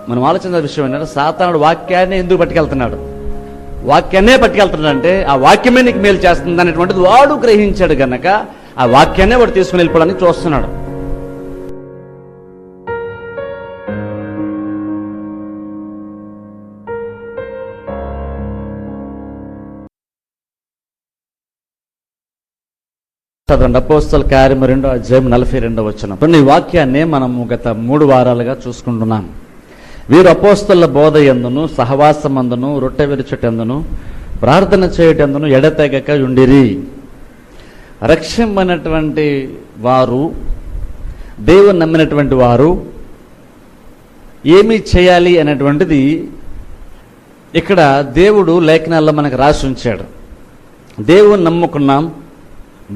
మనం ఆలోచించిన విషయం ఏంటంటే, సాతానుడు వాక్యాన్ని ఎందుకు పట్టుకెళ్తున్నాడు? వాక్యాన్నే పట్టుకెళ్తున్నాడు అంటే ఆ వాక్యమే నీకు మేలు చేస్తుంది అనేటువంటిది వాడు గ్రహించాడు గనక ఆ వాక్యాన్నే వాడు తీసుకుని వెళ్ళిపోవడానికి చూస్తున్నాడు. చదవండి అపోస్తల కార్యము 2వ అధ్యాయం 42వ వచనం. ఈ వాక్యాన్ని మనము గత 3 వారాలుగా చూసుకుంటున్నాం. వీరు అపోస్తల బోధ యందును సహవాసమందును రొట్టె విరుచుటందును ప్రార్థన చేయటందును ఎడతెగక ఉండిరి. రక్షింపనటువంటి వారు, దేవుని నమ్మినటువంటి వారు ఏమి చేయాలి అనేటువంటిది ఇక్కడ దేవుడు లేఖనాల్లో మనకు రాసి ఉంచాడు. దేవుని నమ్ముకున్నాం,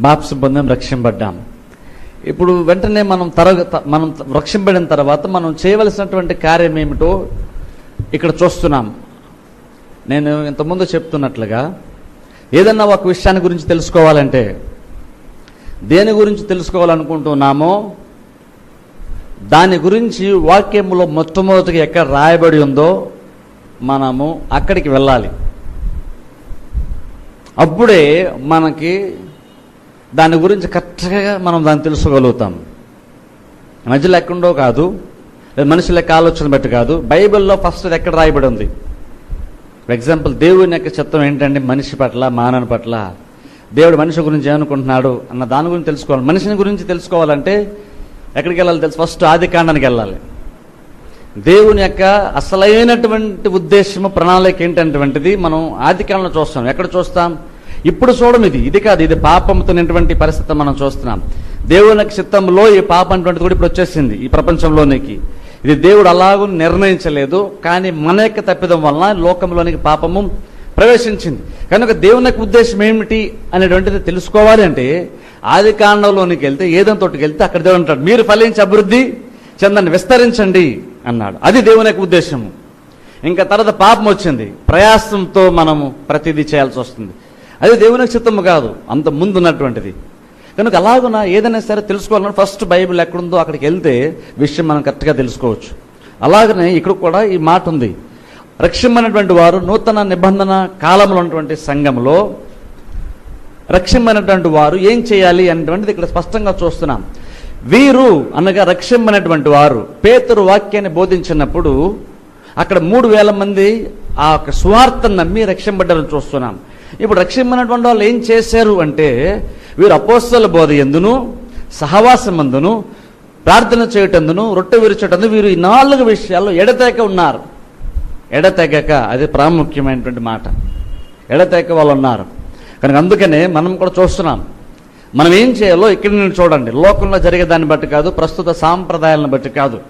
బాప్తిసం పొందాం, రక్షింపడ్డాం. ఇప్పుడు వెంటనే మనం రక్షింపడిన తర్వాత మనం చేయవలసినటువంటి కార్యం ఏమిటో ఇక్కడ చూస్తున్నాం. నేను ఇంతకుముందు చెప్తున్నట్లుగా ఏదన్నా ఒక విషయాన్ని గురించి తెలుసుకోవాలంటే, దేని గురించి తెలుసుకోవాలనుకుంటున్నామో దాని గురించి వాక్యములో మొట్టమొదటిగా ఎక్కడ రాయబడి ఉందో మనము అక్కడికి వెళ్ళాలి. అప్పుడే మనకి దాని గురించి కరెక్ట్గా మనం దాన్ని తెలుసుకోగలుగుతాం. మధ్యలో ఎక్కడో కాదు, మనుషుల యొక్క ఆలోచన బట్టి కాదు. బైబిల్లో ఫస్ట్ ఎక్కడ రాయబడి ఉంది? ఫర్ ఎగ్జాంపుల్, దేవుని యొక్క చిత్తం ఏంటంటే మనిషి పట్ల, మానవుని పట్ల దేవుడు మనిషి గురించి ఏమనుకుంటున్నాడు అన్న దాని గురించి తెలుసుకోవాలి. మనిషిని గురించి తెలుసుకోవాలంటే ఎక్కడికి వెళ్ళాలి తెలుసు? ఫస్ట్ ఆదికాండానికి వెళ్ళాలి. దేవుని యొక్క అసలైనటువంటి ఉద్దేశము, ప్రణాళిక ఏంటంటువంటిది మనం ఆదికాండంలో చూస్తాం. ఎక్కడ చూస్తాం? ఇప్పుడు చూడం, ఇది కాదు, ఇది పాపంతోనేటువంటి పరిస్థితి మనం చూస్తున్నాం. దేవుని చిత్తంలో ఈ పాపం అటువంటిది కూడా ఇప్పుడు వచ్చేసింది ఈ ప్రపంచంలోనికి. ఇది దేవుడు అలాగూ నిర్ణయించలేదు, కానీ మన యొక్క తప్పిదం వలన లోకంలోనికి పాపము ప్రవేశించింది. కనుక దేవుని యొక్క ఉద్దేశం ఏమిటి అనేటువంటిది తెలుసుకోవాలి అంటే ఆది కాండంలోనికి వెళ్తే, ఏదైనా తోటికి వెళ్తే అక్కడ దేవుడు అంటాడు, మీరు ఫలించి అభివృద్ధి చెందండి, విస్తరించండి అన్నాడు. అది దేవుని యొక్క ఉద్దేశము. ఇంకా తర్వాత పాపం వచ్చింది, ప్రయాసంతో మనము ప్రతిదీ చేయాల్సి వస్తుంది. అది దేవుని చిత్తము కాదు, అంత ముందు ఉన్నటువంటిది. కనుక అలాగున ఏదైనా సరే తెలుసుకోవాలన్నా ఫస్ట్ బైబిల్ ఎక్కడుందో అక్కడికి వెళ్తే విషయం మనం కరెక్ట్గా తెలుసుకోవచ్చు. అలాగనే ఇక్కడ కూడా ఈ మాట ఉంది, రక్షింపనటువంటి వారు నూతన నిబంధన కాలంలో ఉన్నటువంటి సంఘంలో రక్షింపనటువంటి వారు ఏం చేయాలి అనేటువంటిది ఇక్కడ స్పష్టంగా చూస్తున్నాం. వీరు అనగా రక్షింపనటువంటి వారు పేతురు వాక్యాన్ని బోధించినప్పుడు అక్కడ 3,000 మంది ఆ సువార్తను నమ్మి రక్షింపడ్డారని చూస్తున్నాం. ఇప్పుడు రక్షింపనటువంటి వాళ్ళు ఏం చేశారు అంటే, వీరు అపోస్తల బోధ యందును సహవాసమందును ప్రార్థన చేయటందును రొట్టె విరుచటందు వీరు ఈ 4 విషయాల్లో ఎడతెగక ఉన్నారు. ఎడతెగక, అది ప్రాముఖ్యమైనటువంటి మాట. ఎడతెగక వాళ్ళు ఉన్నారు. కనుక అందుకనే మనం కూడా చూస్తున్నాం. మనం ఏం చేయాలో ఇక్కడ నేను చూడండి, లోకంలో జరిగే దాన్ని బట్టి కాదు, ప్రస్తుత సాంప్రదాయాలను బట్టి కాదు,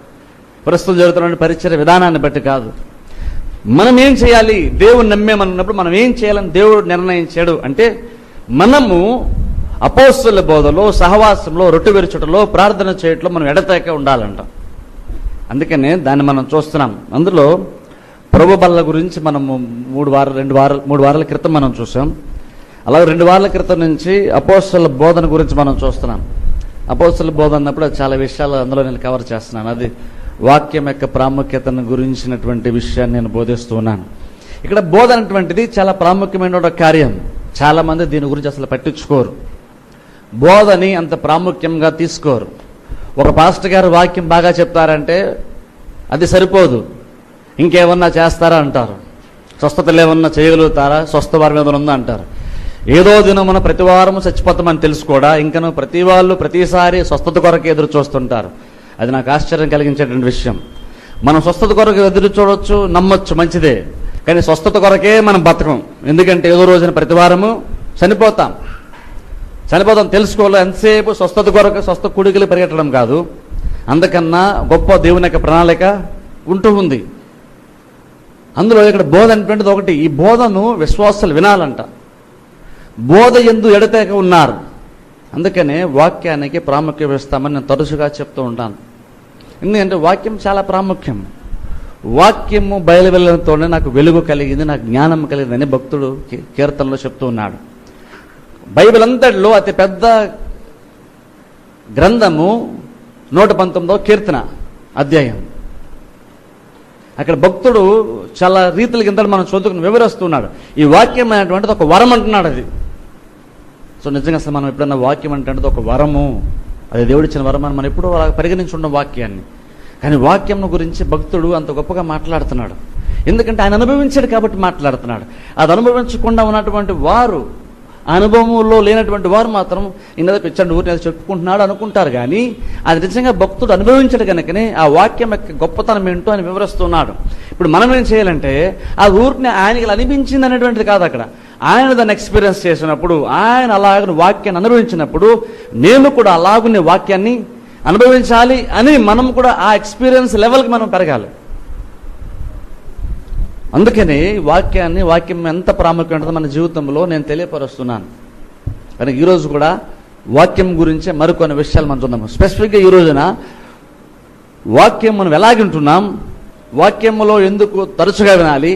ప్రస్తుతం జరుగుతున్న పరిచయ విధానాన్ని బట్టి కాదు. మనం ఏం చేయాలి? దేవుని నమ్మేమన్నప్పుడు మనం ఏం చేయాలని దేవుడు నిర్ణయించాడు అంటే, మనము అపోస్తల బోధలో సహవాసంలో రొట్టె విరుచుటలో ప్రార్థన చేయటంలో మనం ఎడతెగక ఉండాలంట. అందుకనే దాన్ని మనం చూస్తున్నాం. అందులో ప్రభు బల్ల గురించి మనము 3 వారాల క్రితం మనం చూసాం. అలాగే 2 వారాల క్రితం నుంచి అపోస్తల బోధన గురించి మనం చూస్తున్నాం. అపోస్తల బోధ అన్నప్పుడు చాలా విషయాలు అందులో నేను కవర్ చేస్తున్నాను. అది వాక్యం యొక్క ప్రాముఖ్యతను గురించినటువంటి విషయాన్ని నేను బోధిస్తూ ఉన్నాను. ఇక్కడ బోధ అనేటువంటిది చాలా ప్రాముఖ్యమైన ఒక కార్యం. చాలా మంది దీని గురించి అసలు పట్టించుకోరు, బోధని అంత ప్రాముఖ్యంగా తీసుకోరు. ఒక పాస్టర్ గారు వాక్యం బాగా చెప్తారంటే అది సరిపోదు, ఇంకేమన్నా చేస్తారా అంటారు. స్వస్థతలు ఏమన్నా చేయగలుగుతారా, స్వస్థ వారి మీద ఉందా అంటారు. ఏదో దినమున ప్రతి వారము చచ్చిపోతామని తెలుసుకోడా, ఇంకను ప్రతి వాళ్ళు ప్రతిసారి స్వస్థత కొరకు ఎదురు చూస్తుంటారు. అది నాకు ఆశ్చర్యం కలిగించేటువంటి విషయం. మనం స్వస్థత కొరకు ఎదురు చూడవచ్చు, నమ్మొచ్చు, మంచిదే. కానీ స్వస్థత కొరకే మనం బతకం. ఎందుకంటే ఏదో రోజున ప్రతి వారము చనిపోతాం తెలుసుకోవాలి. ఎంతసేపు స్వస్థత కొరకు స్వస్థ కుడికలు పరిగెట్టడం కాదు, అందుకన్నా గొప్ప దేవుని యొక్క ప్రణాళిక ఉంటూ ఉంది. అందులో ఇక్కడ బోధ అనేటువంటిది ఒకటి. ఈ బోధను విశ్వాసాలు వినాలంట. బోధ యందు ఎడతెగక ఉన్నారు. అందుకనే వాక్యానికి ప్రాముఖ్యం ఇస్తామని నేను తరచుగా చెప్తూ ఉంటాను. ఎందుకంటే వాక్యం చాలా ప్రాముఖ్యం. వాక్యము బయలువెళ్ళడంతోనే నాకు వెలుగు కలిగింది, నాకు జ్ఞానం కలిగిందని భక్తుడు కీర్తనలో చెప్తూ ఉన్నాడు. బైబిల్ అంతటిలో అతి పెద్ద గ్రంథము 119వ కీర్తన అధ్యాయం. అక్కడ భక్తుడు చాలా రీతుల కింద మనం చదువుకుని వివరిస్తున్నాడు. ఈ వాక్యం అనేటువంటిది ఒక వరం అంటున్నాడు. అది సో నిజంగా అసలు మనం ఎప్పుడన్నా వాక్యం అంటే ఒక వరము, అది దేవుడిచ్చిన వరం అని మనం ఎప్పుడూ పరిగణించుకున్న వాక్యాన్ని. కానీ వాక్యం గురించి భక్తుడు అంత గొప్పగా మాట్లాడుతున్నాడు. ఎందుకంటే ఆయన అనుభవించాడు కాబట్టి మాట్లాడుతున్నాడు. అది అనుభవించకుండా ఉన్నటువంటి వారు, అనుభవంలో లేనటువంటి వారు మాత్రం ఇందులో పిచ్చండి ఊరిని చెప్పుకుంటున్నాడు అనుకుంటారు. కానీ అది నిజంగా భక్తుడు అనుభవించాడు కనుకనే ఆ వాక్యం యొక్క గొప్పతనం ఏంటో అని వివరిస్తున్నాడు. ఇప్పుడు మనం ఏం చేయాలంటే ఆ ఊరిని ఆయనకి అనిపించింది అనేటువంటిది కాదు. అక్కడ ఆయన దాన్ని ఎక్స్పీరియన్స్ చేసినప్పుడు, ఆయన అలాగ వాక్యాన్ని అనుభవించినప్పుడు నేను కూడా అలాగునే వాక్యాన్ని అనుభవించాలి అని మనం కూడా ఆ ఎక్స్పీరియన్స్ లెవెల్కి మనం పెరగాలి. అందుకని వాక్యం ఎంత ప్రాముఖ్యం ఉంటుందో మన జీవితంలో నేను తెలియపరుస్తున్నాను. కానీ ఈరోజు కూడా వాక్యం గురించే మరికొన్ని విషయాలు మనం చూద్దాము. స్పెసిఫిక్గా ఈ రోజున వాక్యం మనం ఎలాగింటున్నాం, వాక్యంలో ఎందుకు తరచుగా వినాలి,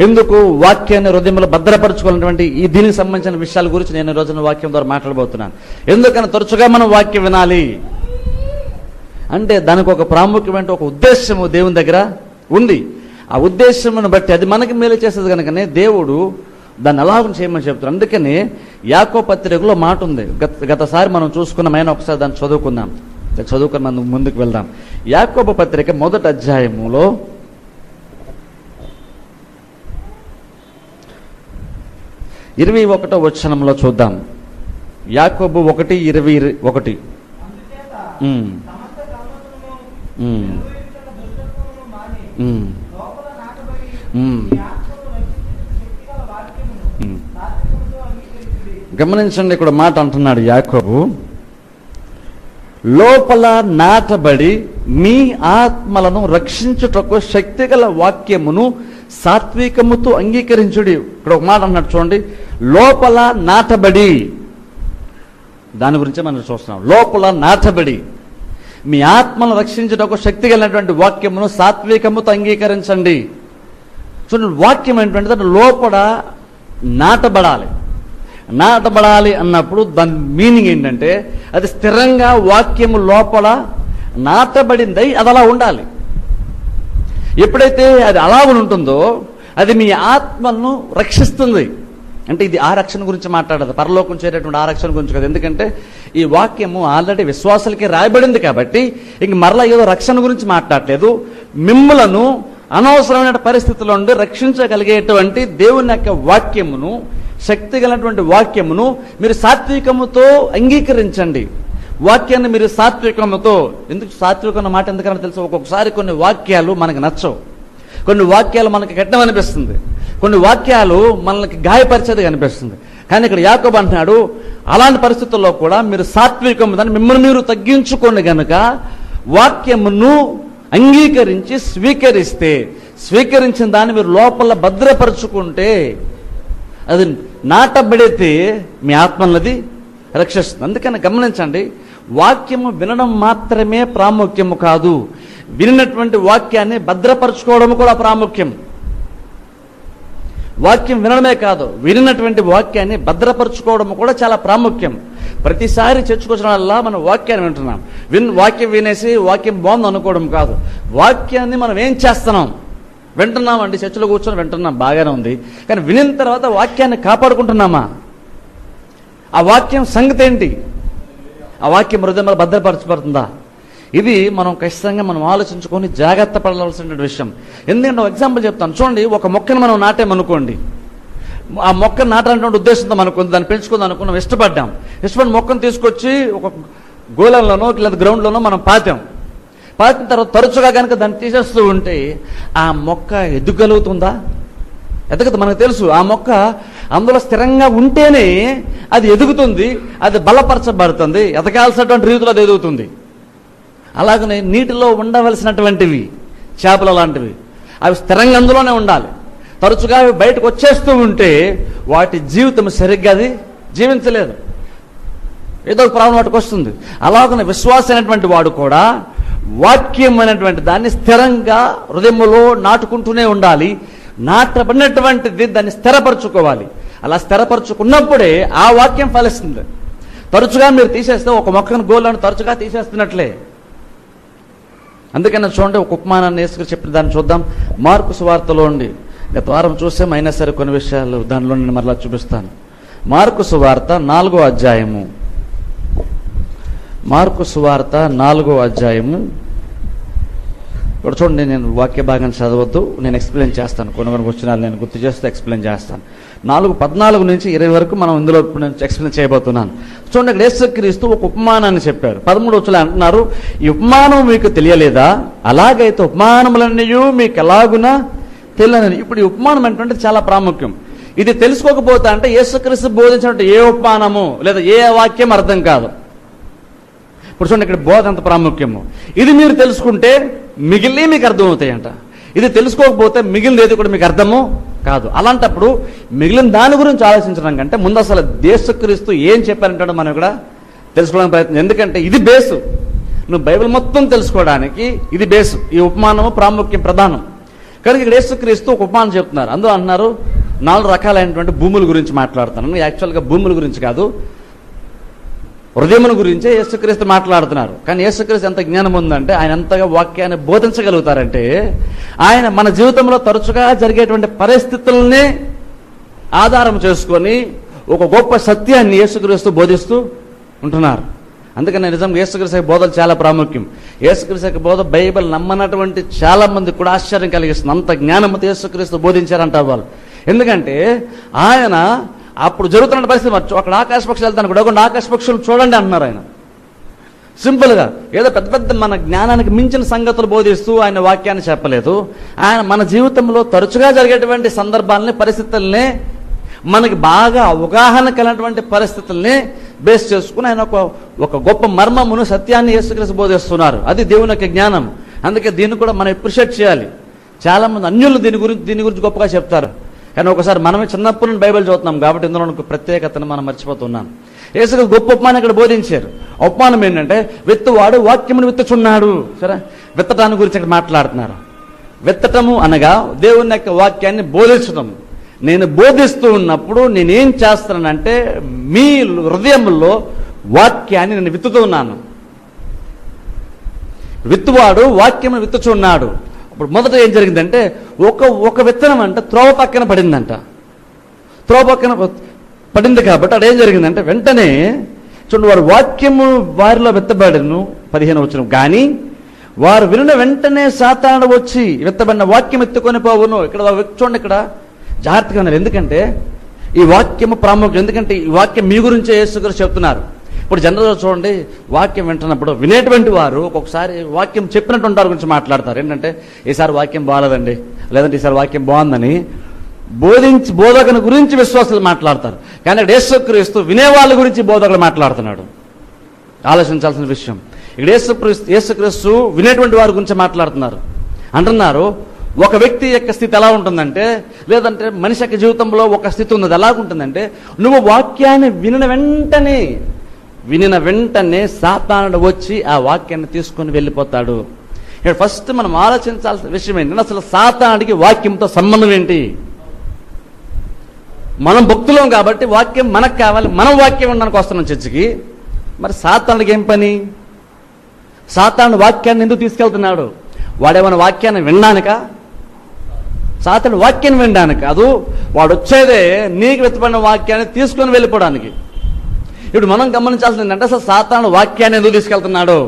ఎందుకు వాక్యాన్ని హృదయంలో భద్రపరచుకోవాలన్నటువంటి దీనికి సంబంధించిన విషయాల గురించి నేను ఈ రోజున వాక్యం ద్వారా మాట్లాడబోతున్నాను. ఎందుకని తరచుగా మనం వాక్యం వినాలి అంటే దానికి ఒక ప్రాముఖ్యమైన ఒక ఉద్దేశము దేవుని దగ్గర ఉంది. ఆ ఉద్దేశమును బట్టి అది మనకి మేలు చేసేది కనుకనే దేవుడు దాన్ని ఎలాగ చేయమని చెప్తారు. అందుకని యాకోబు పత్రికలో మాట ఉంది. గతసారి మనం చూసుకున్నామైనా ఒకసారి దాన్ని చదువుకుందాం. చదువుకుని మనం ముందుకు వెళ్దాం. యాకోబు పత్రిక 1వ అధ్యాయములో 21వ వచనంలో చూద్దాం. యాకోబు 1:21. గమనించండి, ఇక్కడ మాట అంటున్నాడు యాకోబు, లోపల నాటబడి మీ ఆత్మలను రక్షించుటకు శక్తిగల వాక్యమును సాత్వికముతో అంగీకరించుడి. ఇక్కడ ఒక మాట అన్నాడు చూడండి, లోపల నాటబడి. దాని గురించే మనం చూస్తున్నాం. లోపల నాటబడి మీ ఆత్మను రక్షించుటకు శక్తి కలిగినటువంటి వాక్యమును సాత్వికముతో అంగీకరించండి. చూడండి, వాక్యం ఏంటంటే లోపల నాటబడాలి. నాటబడాలి అన్నప్పుడు దాని మీనింగ్ ఏంటంటే అది స్థిరంగా వాక్యము లోపల నాటబడింది, అది అలా ఉండాలి. ఎప్పుడైతే అది అలా ఉంటుందో అది మీ ఆత్మను రక్షిస్తుంది. అంటే ఇది ఆ రక్షణ గురించి మాట్లాడదు, పరలోకం చేరేటువంటి ఆ రక్షణ గురించి కదా. ఎందుకంటే ఈ వాక్యము ఆల్రెడీ విశ్వాసాలకి రాయబడింది కాబట్టి ఇంక మరలా ఏదో రక్షణ గురించి మాట్లాడలేదు. మిమ్ములను అనవసరమైన పరిస్థితుల్లో నుండి రక్షించగలిగేటువంటి దేవుని యొక్క వాక్యమును, శక్తి కలిగినటువంటి వాక్యమును మీరు సాత్వికముతో అంగీకరించండి. వాక్యాన్ని మీరు సాత్వికముతో, ఎందుకు సాత్వికం మాట ఎందుకన్నా తెలుసు, ఒక్కొక్కసారి కొన్ని వాక్యాలు మనకు నచ్చవు, కొన్ని వాక్యాలు మనకి కఠినం అనిపిస్తుంది, కొన్ని వాక్యాలు మనకి గాయపరిచేది అనిపిస్తుంది. కానీ ఇక్కడ యాకోబు అంటున్నాడు, అలాంటి పరిస్థితుల్లో కూడా మీరు సాత్వికము దాన్ని మిమ్మల్ని మీరు తగ్గించుకోండి గనుక వాక్యమును అంగీకరించి స్వీకరించిన దాన్ని మీరు లోపల భద్రపరుచుకుంటే అది నాటబడితే మీ ఆత్మలది రక్షిస్తుంది. అందుకని గమనించండి, వాక్యము వినడం మాత్రమే ప్రాముఖ్యము కాదు, వినినటువంటి వాక్యాన్ని భద్రపరచుకోవడం కూడా ప్రాముఖ్యం. వాక్యం వినడమే కాదు, వినినటువంటి వాక్యాన్ని భద్రపరచుకోవడం కూడా చాలా ప్రాముఖ్యం. ప్రతిసారి చర్చకొచ్చిన వల్ల మనం వాక్యాన్ని వింటున్నాం, వాక్యం వినేసి వాక్యం బాగుంది అనుకోవడం కాదు. వాక్యాన్ని మనం ఏం చేస్తున్నాం, వింటున్నామండి, చర్చలో కూర్చొని వింటున్నాం, బాగానే ఉంది. కానీ వినిన తర్వాత వాక్యాన్ని కాపాడుకుంటున్నామా? ఆ వాక్యం సంగతి ఏంటి? ఆ వాక్యం హృదయంలో భద్రపరచబడుతుందా? ఇది మనం ఖచ్చితంగా మనం ఆలోచించుకొని జాగ్రత్త పడవలసిన విషయం. ఎందుకంటే ఒక ఎగ్జాంపుల్ చెప్తాను చూడండి. ఒక మొక్కను మనం నాటామనుకోండి, ఆ మొక్కను నాటాలనే ఉద్దేశంతో మనకు దాన్ని పెంచుకుందాం అనుకున్నాం, ఇష్టపడి మొక్కను తీసుకొచ్చి ఒక గోళంలోనో లేదా గ్రౌండ్లోనో మనం పాతిన తర్వాత తరచుగా కనుక దాన్ని తీసేస్తూ ఉంటే ఆ మొక్క ఎదుగలుగుతుందా? ఎదగదు. మనకు తెలుసు ఆ మొక్క అందులో స్థిరంగా ఉంటేనే అది ఎదుగుతుంది, అది బలపరచబడుతుంది, ఎదగాల్సినటువంటి రీతిలో అది ఎదుగుతుంది. అలాగనే నీటిలో ఉండవలసినటువంటివి చేపల లాంటివి అవి స్థిరంగా అందులోనే ఉండాలి. తరచుగా అవి బయటకు వచ్చేస్తూ ఉంటే వాటి జీవితం సరిగ్గా అది జీవించలేదు, ఏదో ఒక ప్రాబ్లం వాటికి వస్తుంది. అలాగనే విశ్వాసం అయినటువంటి వాడు కూడా వాక్యం అనేటువంటి దాన్ని స్థిరంగా హృదయంలో నాటుకుంటూనే ఉండాలి. నాటబడినటువంటిది దాన్ని స్థిరపరచుకోవాలి. అలా స్థిరపరచుకున్నప్పుడే ఆ వాక్యం ఫలిస్తుంది. తరచుగా మీరు తీసేస్తే ఒక మొక్కను గోళ్ళను తరచుగా తీసేస్తున్నట్లే. అందుకని చూడండి, ఒక ఉపమానాన్ని యేసుక్రీస్తు చెప్పిన దాన్ని చూద్దాం. మార్కు సువార్తలో ఉండి గత వారం చూసాం, అయినా సరే కొన్ని విషయాలు దానిలో నేను మరలా చూపిస్తాను. మార్కు సువార్త 4వ అధ్యాయము. మార్కు సువార్త 4వ అధ్యాయము. ఇక్కడ చూడండి, నేను వాక్య భాగాన్ని చదవద్దు, నేను ఎక్స్ప్లెయిన్ చేస్తాను. కొన్ని వచనాలు నేను గుర్తు చేస్తే ఎక్స్ప్లెయిన్ చేస్తాను. 4:14 నుంచి 20 వరకు మనం ఇందులో ఎక్స్ప్లెయిన్ చేయబోతున్నాను. చూడండి, ఇక్కడ యేసుక్రీస్తు ఒక ఉపమానాన్ని చెప్పారు. 13 వచనాలు అంటున్నారు, ఈ ఉపమానం మీకు తెలియలేదా? అలాగైతే ఉపమానములన్నీ మీకు ఎలాగునా తెలియని. ఇప్పుడు ఈ ఉపమానం ఏంటంటే చాలా ప్రాముఖ్యం. ఇది తెలుసుకోకపోతే అంటే యేసుక్రీస్తు బోధించినట్టు ఏ ఉపమానము లేదా ఏ వాక్యం అర్థం కాదు. ఇప్పుడు చూడండి, ఇక్కడ బోధ అంత ప్రాముఖ్యము. ఇది మీరు తెలుసుకుంటే మిగిలినవి మీకు అర్థమవుతాయంట. ఇది తెలుసుకోకపోతే మిగిలినది కూడా మీకు అర్థము కాదు. అలాంటప్పుడు మిగిలిన దాని గురించి ఆలోచించడం కంటే ముందు అసలు యేసుక్రీస్తు ఏం చెప్పారంటాడో మనం కూడా తెలుసుకోవడానికి ప్రయత్నం. ఎందుకంటే ఇది బేసు. నువ్వు బైబిల్ మొత్తం తెలుసుకోవడానికి ఇది బేసు. ఈ ఉపమానము ప్రాముఖ్యం, ప్రధానం. కనుక ఇక్కడ యేసుక్రీస్తు ఒక ఉపమానం చెప్తున్నారు. అందులో అంటున్నారు 4 రకాలైనటువంటి భూముల గురించి మాట్లాడుతున్నాను. యాక్చువల్గా భూముల గురించి కాదు, హృదయముల గురించే యేసుక్రీస్తు మాట్లాడుతున్నారు. కానీ యేసుక్రీస్తు ఎంత జ్ఞానం ఉందంటే, ఆయన ఎంతగా వాక్యాన్ని బోధించగలుగుతారంటే, ఆయన మన జీవితంలో తరచుగా జరిగేటువంటి పరిస్థితుల్ని ఆధారం చేసుకొని ఒక గొప్ప సత్యాన్ని యేసుక్రీస్తు బోధిస్తూ ఉంటున్నారు. అందుకని నిజంగా యేసుక్రీస్తు బోధలు చాలా ప్రాముఖ్యం. యేసుక్రీస్తు బోధ బైబిల్ నమ్మనటువంటి చాలా మంది కూడా ఆశ్చర్యం కలిగిస్తుంది. అంత జ్ఞానంతో యేసుక్రీస్తు బోధించారంటారు వాళ్ళు. ఎందుకంటే ఆయన అప్పుడు జరుగుతున్న పరిస్థితి అక్కడ ఆకాశ పక్షులు వెళ్తాను కూడా ఆకాశ పక్షులు చూడండి అంటున్నారు. ఆయన సింపుల్గా ఏదో పెద్ద పెద్ద మన జ్ఞానానికి మించిన సంగతులు బోధిస్తూ ఆయన వాక్యాన్ని చెప్పలేదు. ఆయన మన జీవితంలో తరచుగా జరిగేటువంటి సందర్భాలని, పరిస్థితుల్ని, మనకి బాగా అవగాహన కలిగినటువంటి పరిస్థితుల్ని బేస్ చేసుకుని ఆయన ఒక గొప్ప మర్మమును, సత్యాన్ని యేసుక్రీస్తు బోధిస్తున్నారు. అది దేవుని యొక్క జ్ఞానం. అందుకే దీన్ని కూడా మనం అప్రిషియేట్ చేయాలి. చాలామంది అన్యులు దీని గురించి గొప్పగా చెప్తారు. కానీ ఒకసారి మనమే చిన్నప్పటి నుండి బైబిల్ చదువుతున్నాం కాబట్టి ఇందులో ప్రత్యేకతను మనం మర్చిపోతున్నాం. యేసుక్రీస్తు గొప్ప ఉపమానం ఇక్కడ బోధించారు. ఉపమానం ఏంటంటే, విత్తువాడు వాక్యమును విత్తుచున్నాడు. సరే, విత్తటాన్ని గురించి ఇక్కడ మాట్లాడుతున్నారు. విత్తటము అనగా దేవుని యొక్క వాక్యాన్ని బోధించడం. నేను బోధిస్తూ ఉన్నప్పుడు నేనేం చేస్తానంటే, మీ హృదయంలో వాక్యాన్ని నేను విత్తుతూ ఉన్నాను. విత్తువాడు వాక్యమును విత్తుచున్నాడు. ఇప్పుడు మొదట ఏం జరిగిందంటే, ఒక విత్తనం అంట త్రోవ పక్కన పడిందంట. త్రోవ పక్కన పడింది కాబట్టి అక్కడ ఏం జరిగిందంటే, వెంటనే చూడండి, వారు వాక్యము వారిలో విత్తబడిను. 15వ వచనం, కానీ వారు వినిన వెంటనే సాతాను వచ్చి విత్తబడిన వాక్యం ఎత్తుకొని పోవును. ఇక్కడ చూడండి, ఇక్కడ జాగ్రత్తగా ఉన్నారు. ఎందుకంటే ఈ వాక్యము ప్రాముఖ్యం. ఎందుకంటే ఈ వాక్యం మీ గురించే యేసుక్రీస్తు చెప్తున్నారు. ఇప్పుడు జనరల్గా చూడండి, వాక్యం వింటున్నప్పుడు వినేటువంటి వారు ఒక్కొక్కసారి వాక్యం చెప్పినటువంటి వారి గురించి మాట్లాడతారు. ఏంటంటే, ఈసారి వాక్యం బాగాలేదండి, లేదంటే ఈసారి వాక్యం బాగుందని బోధకుని గురించి విశ్వాసులు మాట్లాడతారు. కానీ ఇక్కడ యేసుక్రీస్తు వినేవాళ్ళ గురించి బోధకులు మాట్లాడుతున్నాడు. ఆలోచించాల్సిన విషయం. ఇక్కడ యేసుక్రీస్తు వినేటువంటి వారి గురించి మాట్లాడుతున్నారు. అంటున్నారు, ఒక వ్యక్తి యొక్క స్థితి ఎలా ఉంటుందంటే, లేదంటే మనిషి యొక్క జీవితంలో ఒక స్థితి ఉన్నది. ఎలాగుంటుందంటే, నువ్వు వాక్యాన్ని వినిన వెంటనే సాతానుడు వచ్చి ఆ వాక్యాన్ని తీసుకొని వెళ్ళిపోతాడు. ఇక్కడ ఫస్ట్ మనం ఆలోచించాల్సిన విషయం ఏంటంటే, అసలు సాతానుడికి వాక్యంతో సంబంధం ఏంటి? మనం భక్తులం కాబట్టి వాక్యం మనకు కావాలి, మనం వాక్యం ఉండడానికి వస్తున్నాం చర్చికి. మరి సాతానుడికి ఏం పని? సాతానుడు వాక్యాన్ని ఎందుకు తీసుకెళ్తున్నాడు? వాడేమైనా వాక్యాన్ని వినడానికా? సాతానుడు వాక్యాన్ని వినడానికి కాదు, వాడు వచ్చేదే నీకు వెతపడిన వాక్యాన్ని తీసుకొని వెళ్ళిపోవడానికి. ఇప్పుడు మనం గమనించాల్సింది ఏంటంటే, అసలు సాతానుడు వాక్యాన్ని ఎందుకు తీసుకెళ్తున్నాడు